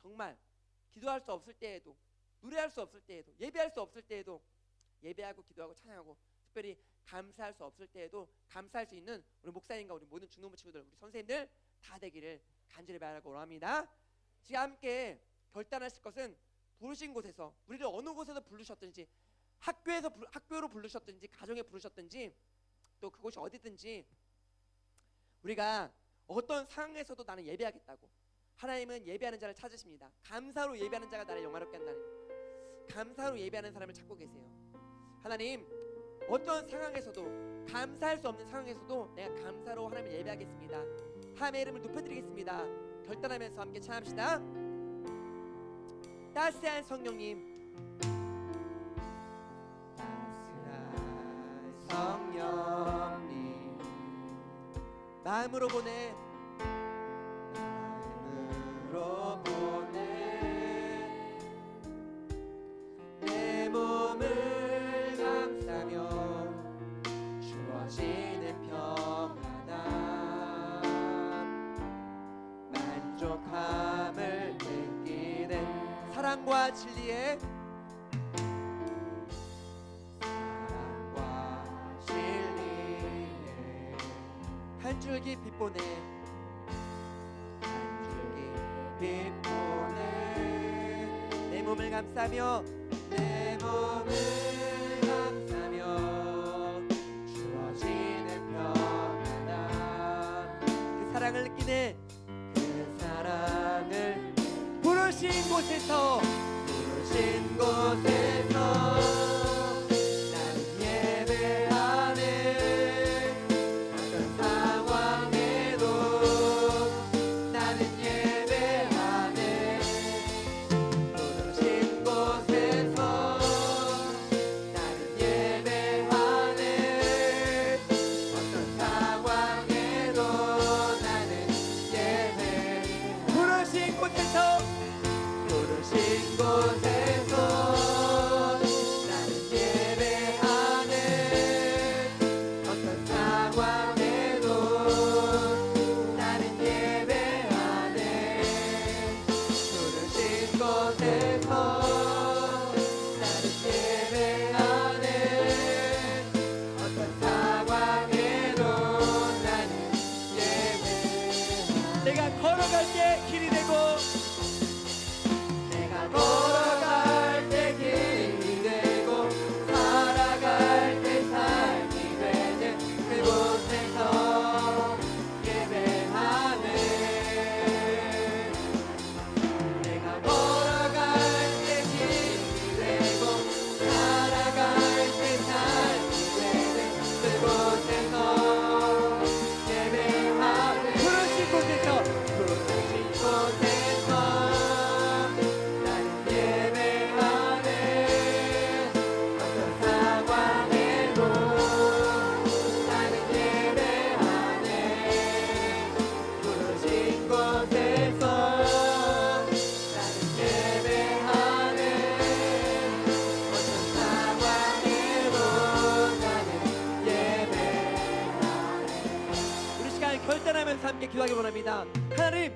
정말 기도할 수 없을 때에도, 노래할 수 없을 때에도, 예배할 수 없을 때에도, 예배하고 기도하고 찬양하고, 특별히 감사할 수 없을 때에도 감사할 수 있는 우리 목사님과 우리 모든 중등부 친구들, 우리 선생님들 다 되기를 간절히 바라고 원합니다. 지금 함께 결단하실 것은 부르신 곳에서, 우리를 어느 곳에서 부르셨든지, 학교로 부르셨든지, 가정에 부르셨든지, 또 그곳이 어디든지 우리가 어떤 상황에서도 나는 예배하겠다고, 하나님은 예배하는 자를 찾으십니다. 감사로 예배하는 자가 나를 영화롭게 한다는, 감사로 예배하는 사람을 찾고 계세요. 하나님, 어떤 상황에서도, 감사할 수 없는 상황에서도 내가 감사로 하나님을 예배하겠습니다. 하나님의 이름을 높여드리겠습니다. 결단하면서 함께 찬양합시다. 따스한 성령님, 따스한 성령님, 마음으로 보내, 마음으로 보내, 내 몸을 감싸며 주어지는 평안함, 만족함을 느끼는 사랑과 진리의, 한 줄기 빛 보내, 한 줄기 빛 보내, 내 몸을 감싸며, 내 몸을 감싸며 주어지는 평안함, 그 사랑을 느끼네, 그 사랑을 부르신 곳에서, 부르신 곳에서 함께 기도하기 원합니다. 하나님,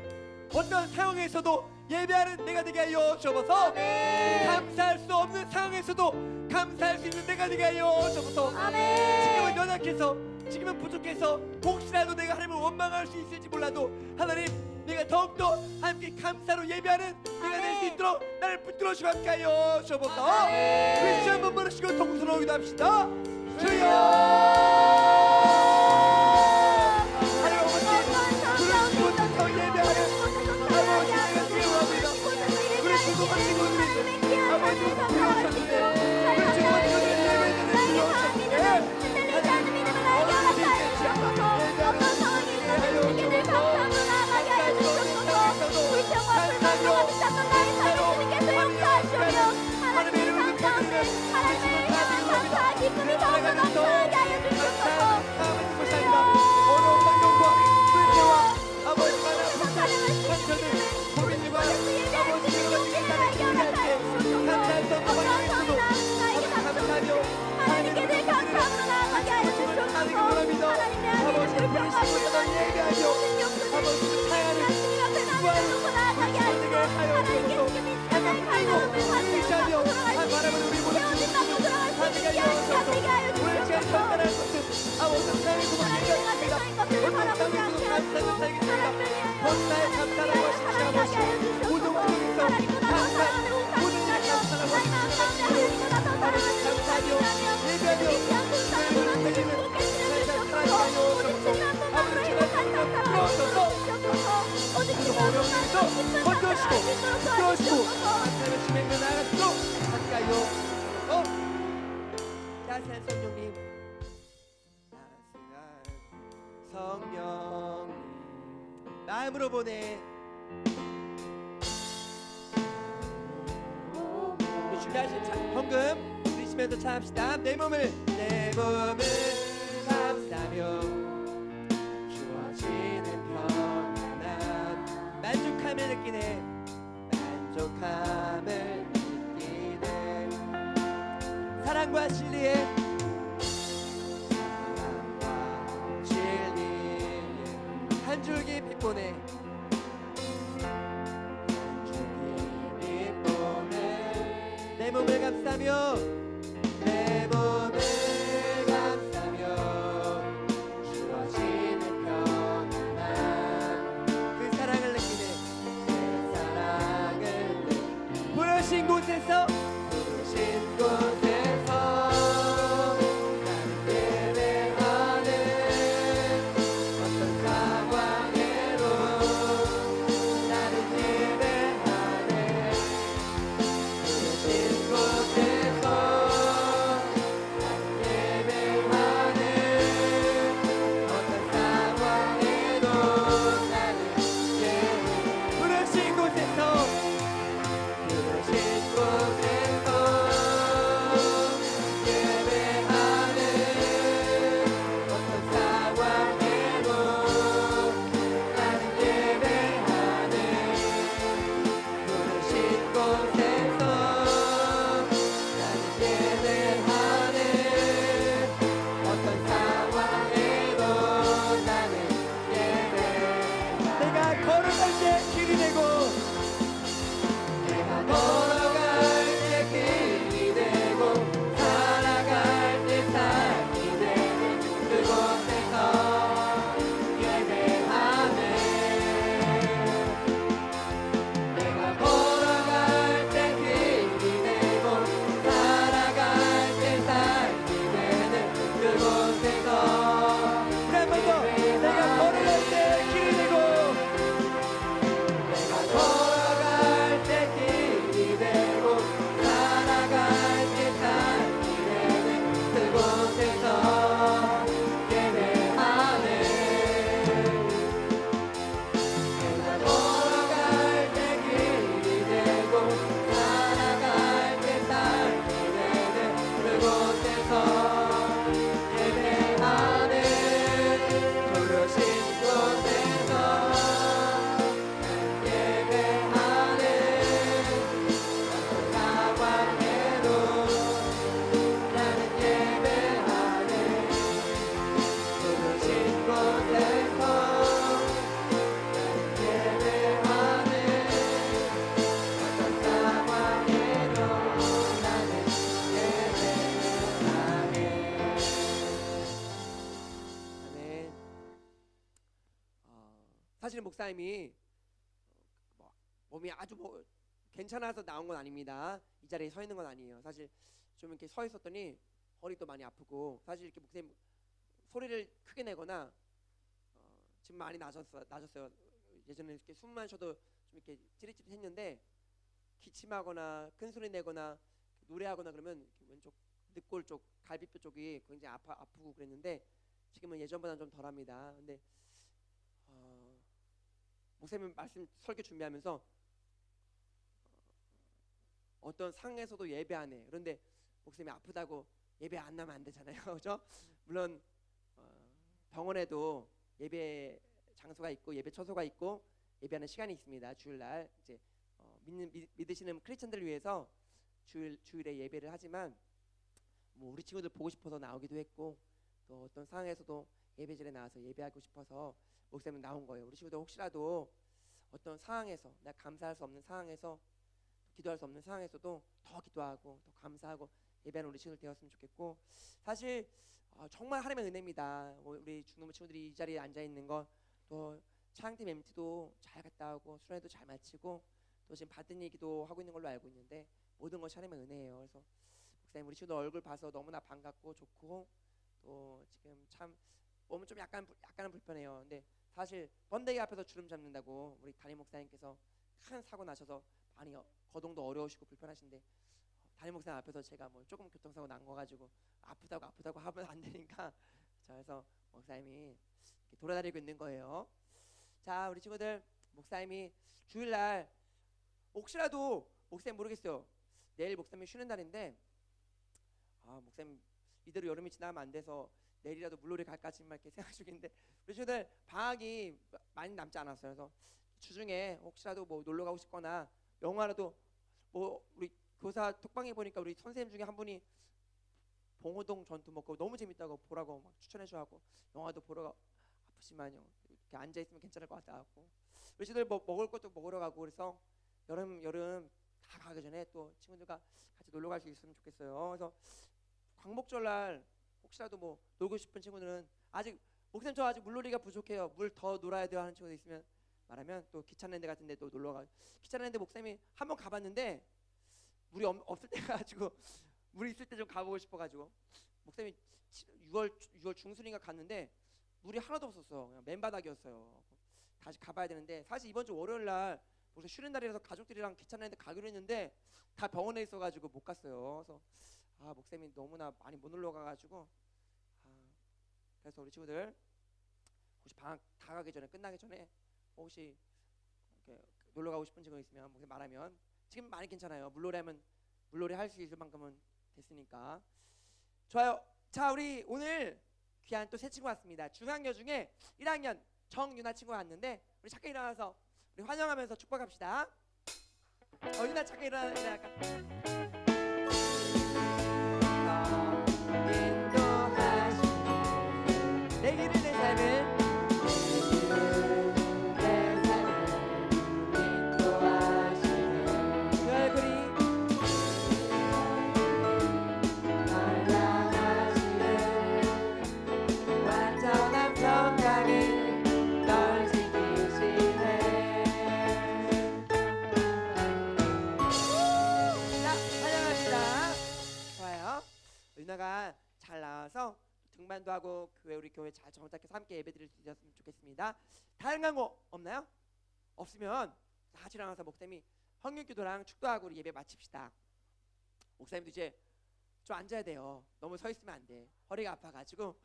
어떤 상황에서도 예배하는 내가 되게 하여 주옵소서. 감사할 수 없는 상황에서도 감사할 수 있는 내가 되게 하여 주옵소서. 지금은 연약해서, 지금은 부족해서, 혹시라도 내가 하나님을 원망할 수 있을지 몰라도 하나님, 내가 더욱더 함께 감사로 예배하는 내가 될 수 있도록 나를 붙들어 주시고 함께 하여 주옵소서. 우리 주 한번 부르시고 동서로 기도합시다. 주여, 하옵소서. 오늘 시간 결단할 것은 어떤 삶의 구멍 생겼습니다. 어떤 삶의 구멍 감사하며 살겠습니다. 본나의 감사라고 하십시오. 아버지 모든 환경에서 감사하며 모든 일 감사라고 하십시오. 아버지 감사하며 예배하며 하나님을 살리는 살자 살아가게 하옵소서. 아버지 제발 주옵소서. 그리고 어려운 일도 건져주시고 이끌어주시고 감사하며 심행을 나아가도록 가까이 오옵소서. 따스한 성령님, 따스한 성령님 마음으로 보내. 우리 준비하신 헌금 드리시면서 찬합시다. 내 몸을 감사하며 주어지는 평안함 만족함을 느끼네. 사랑과 진리에 한 줄기 빛보내. 내 몸을 감싸며 주어지는 평안함 그 사랑을 느끼네. 부르신 곳에서 사실은 목사님이 몸이 아주 괜찮아서 나온 건 아닙니다. 이 자리에 서 있는 건 아니에요. 사실 좀 이렇게 서 있었더니 허리도 많이 아프고, 사실 이렇게 목사님 소리를 크게 내거나 지금 많이 나셨어요. 예전에 이렇게 숨만 쉬어도 좀 이렇게 찌릿찌릿했는데 기침하거나 큰 소리 내거나 노래하거나 그러면 왼쪽 늑골 쪽, 갈비뼈 쪽이 굉장히 아프고 그랬는데 지금은 예전보다는 좀 덜합니다. 근데 목사님 말씀 설교 준비하면서 어떤 상에서도 예배 안 해. 그런데 목사님이 아프다고 예배 안 나면 안 되잖아요. 그죠? 물론 병원에도 예배 장소가 있고 예배 처소가 있고 예배하는 시간이 있습니다. 주일날 이제 믿으시는 크리스천들을 위해서 주일에 예배를 하지만 뭐 우리 친구들 보고 싶어서 나오기도 했고, 또 어떤 상황에서도 예배절에 나와서 예배하고 싶어서 목사님 나온 거예요. 우리 친구들 혹시라도 어떤 상황에서 내가 감사할 수 없는 상황에서, 기도할 수 없는 상황에서도 더 기도하고 더 감사하고 예배하는 우리 친구들 되었으면 좋겠고, 사실 정말 하나님의 은혜입니다. 우리 중동부 친구들이 이 자리에 앉아 있는 건 또 차양팀 MT도 잘 갔다 오고 수련회도 잘 마치고 또 지금 받은 얘기도 하고 있는 걸로 알고 있는데 모든 것이 하나님의 은혜예요. 그래서 목사님 우리 친구들 얼굴 봐서 너무나 반갑고 좋고 또 지금 참 몸은 좀 약간은 불편해요. 근데 사실 번데기 앞에서 주름 잡는다고 우리 담임 목사님께서 큰 사고 나셔서 많이 거동도 어려우시고 불편하신데 담임 목사님 앞에서 제가 뭐 조금 교통사고 난 거 가지고 아프다고 하면 안 되니까 그래서 목사님이 이렇게 돌아다니고 있는 거예요. 자, 우리 친구들 목사님이 주일날 혹시라도 목사님 모르겠어요. 내일 목사님이 쉬는 날인데 목사님 이대로 여름이 지나면 안 돼서 내일이라도 물놀이 갈까 지금 이렇게 생각 중인데 우리 친구들 방학이 많이 남지 않았어요. 그래서 주중에 혹시라도 뭐 놀러 가고 싶거나 영화라도 뭐 우리 교사 톡방에 보니까 우리 선생님 중에 한 분이 봉호동 전투 먹고 너무 재밌다고 보라고 막 추천해줘하고 영화도 보러 아프지만요 이렇게 앉아 있으면 괜찮을 것 같다고 우리 친구들 뭐 먹을 것도 먹으러 가고 그래서 여름 다 가기 전에 또 친구들과 같이 놀러 갈 수 있으면 좋겠어요. 그래서 광복절날 혹시라도 뭐 놀고 싶은 친구들은 아직 목사님 저 아직 물놀이가 부족해요. 물 더 놀아야 돼요 하는 친구들 있으면 말하면 또 기차랜드 같은 데 또 놀러 가. 기차랜드 목사님이 한번 가봤는데 물이 없을 때 가지고 물이 있을 때 좀 가보고 싶어가지고 목사님이 6월 중순인가 갔는데 물이 하나도 없었어. 그냥 맨바닥이었어요. 다시 가봐야 되는데 사실 이번 주 월요일날 목사 쉬는 날이라서 가족들이랑 기차랜드 가기로 했는데 다 병원에 있어가지고 못 갔어요. 그래서 목사님이 너무나 많이 못 놀러 가가지고 그래서 우리 친구들 혹시 방학 다 가기 전에 끝나기 전에 혹시 이렇게 놀러 가고 싶은 친구 있으면 목사님 말하면 지금 많이 괜찮아요. 물놀이 할 수 있을 만큼은 됐으니까 좋아요. 자, 우리 오늘 귀한 또 새 친구 왔습니다. 중학년 중에 1학년 정유나 친구가 왔는데 우리 잠깐 일어나서 우리 환영하면서 축복합시다. 유나 잠깐 일어나까. 인도하시고 내 길을 내 삶을 유나가 잘 나와서 등반도 하고 우리 교회 잘 정착해서 함께 예배드릴 수 있었으면 좋겠습니다. 다양한 거 없나요? 없으면 다 같이 일어나서 목사님이 헌금기도랑 축도하고 우리 예배 마칩시다. 목사님도 이제 좀 앉아야 돼요. 너무 서 있으면 안 돼. 허리가 아파가지고.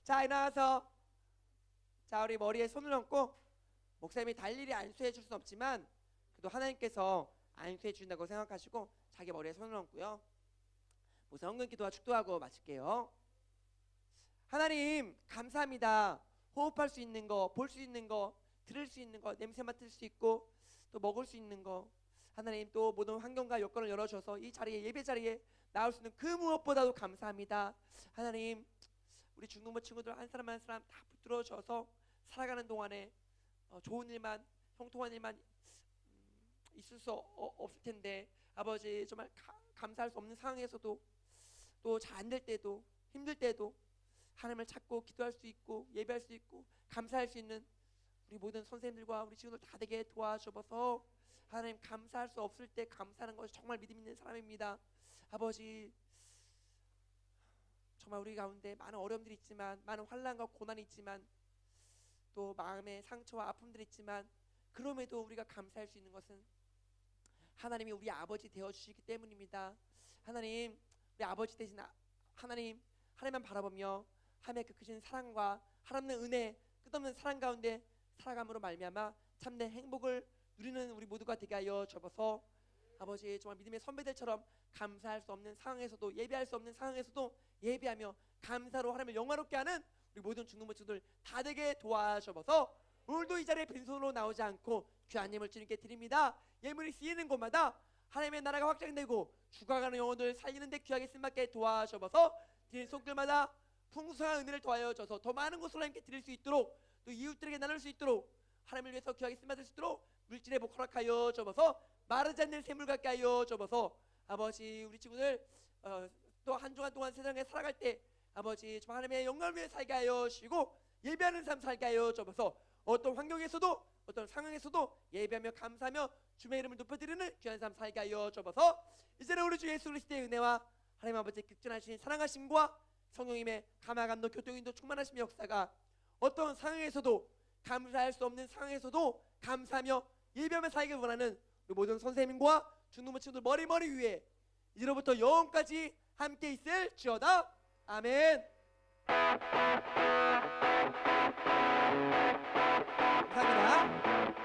자, 일어나서 자 우리 머리에 손을 얹고 목사님이 달일이 안수해 줄 수는 없지만 그래도 하나님께서 안수해 주신다고 생각하시고 자기 머리에 손을 얹고요. 우선 헌금기도와 축도하고 마칠게요. 하나님 감사합니다. 호흡할 수 있는 거, 볼 수 있는 거, 들을 수 있는 거, 냄새 맡을 수 있고 또 먹을 수 있는 거 하나님 또 모든 환경과 여건을 열어줘서 이 자리에 예배 자리에 나올 수 있는 그 무엇보다도 감사합니다. 하나님 우리 중동부 친구들 한 사람 한 사람 다 붙들어줘서 살아가는 동안에 좋은 일만 형통한 일만 있을 수 없을 텐데 아버지 정말 감사할 수 없는 상황에서도 또 잘 안 될 때도 힘들 때도 하나님을 찾고 기도할 수 있고 예배할 수 있고 감사할 수 있는 우리 모든 선생님들과 우리 친구들 다 되게 도와주셔서 하나님 감사할 수 없을 때 감사하는 것이 정말 믿음 있는 사람입니다. 아버지 정말 우리 가운데 많은 어려움들이 있지만 많은 환난과 고난이 있지만 또 마음의 상처와 아픔들이 있지만 그럼에도 우리가 감사할 수 있는 것은 하나님이 우리 아버지 되어주시기 때문입니다. 하나님 우리 아버지 되신 하나님만 바라보며 하나님의 그 크신 사랑과 하나님의 은혜 끝없는 사랑 가운데 살아감으로 말미암아 참된 행복을 누리는 우리 모두가 되게 하여 주옵소서. 아버지 정말 믿음의 선배들처럼 감사할 수 없는 상황에서도 예배할 수 없는 상황에서도 예배하며 감사로 하나님을 영화롭게 하는 우리 모든 중동부 친구들 다 되게 도와주옵소서. 오늘도 이 자리에 빈손으로 나오지 않고 귀한 예물 주님께 드립니다. 예물이 쓰이는 곳마다 하나님의 나라가 확장되고 죽어가는 영혼들 살리는데 귀하게 쓰임받게 도와주옵소서. 드린 손길마다 풍성한 은혜를 더하여 줘서 더 많은 것으로 하나님께 드릴 수 있도록 또 이웃들에게 나눌 수 있도록 하나님을 위해서 귀하게 쓰임받을 수 있도록 물질의 복 허락하여 주옵소서. 마르지 않는 샘물 갖게 하여 주옵소서. 아버지 우리 친구들 또 한 주간 동안 세상에 살아갈 때 아버지 좀 하나님의 영광을 위해 살게 하여 주시고 예배하는 삶 살게 하여 주옵소서. 어떤 환경에서도 어떤 상황에서도 예배하며 감사하며 주의 이름을 높여드리는 귀한 삶 살게 하여 주옵소서. 이제는 우리 주 예수 그리스도의 은혜와 하나님 아버지의 극진하신 사랑하심과 성령님의 감화감동 교통인도 충만하신 역사가 어떤 상황에서도 감사할 수 없는 상황에서도 감사하며 예배하며 살길 원하는 우리 모든 선생님과 중등부 친구들 머리 위에 이제로부터 영원까지 함께 있을 지어다. 아멘. 감사합니다.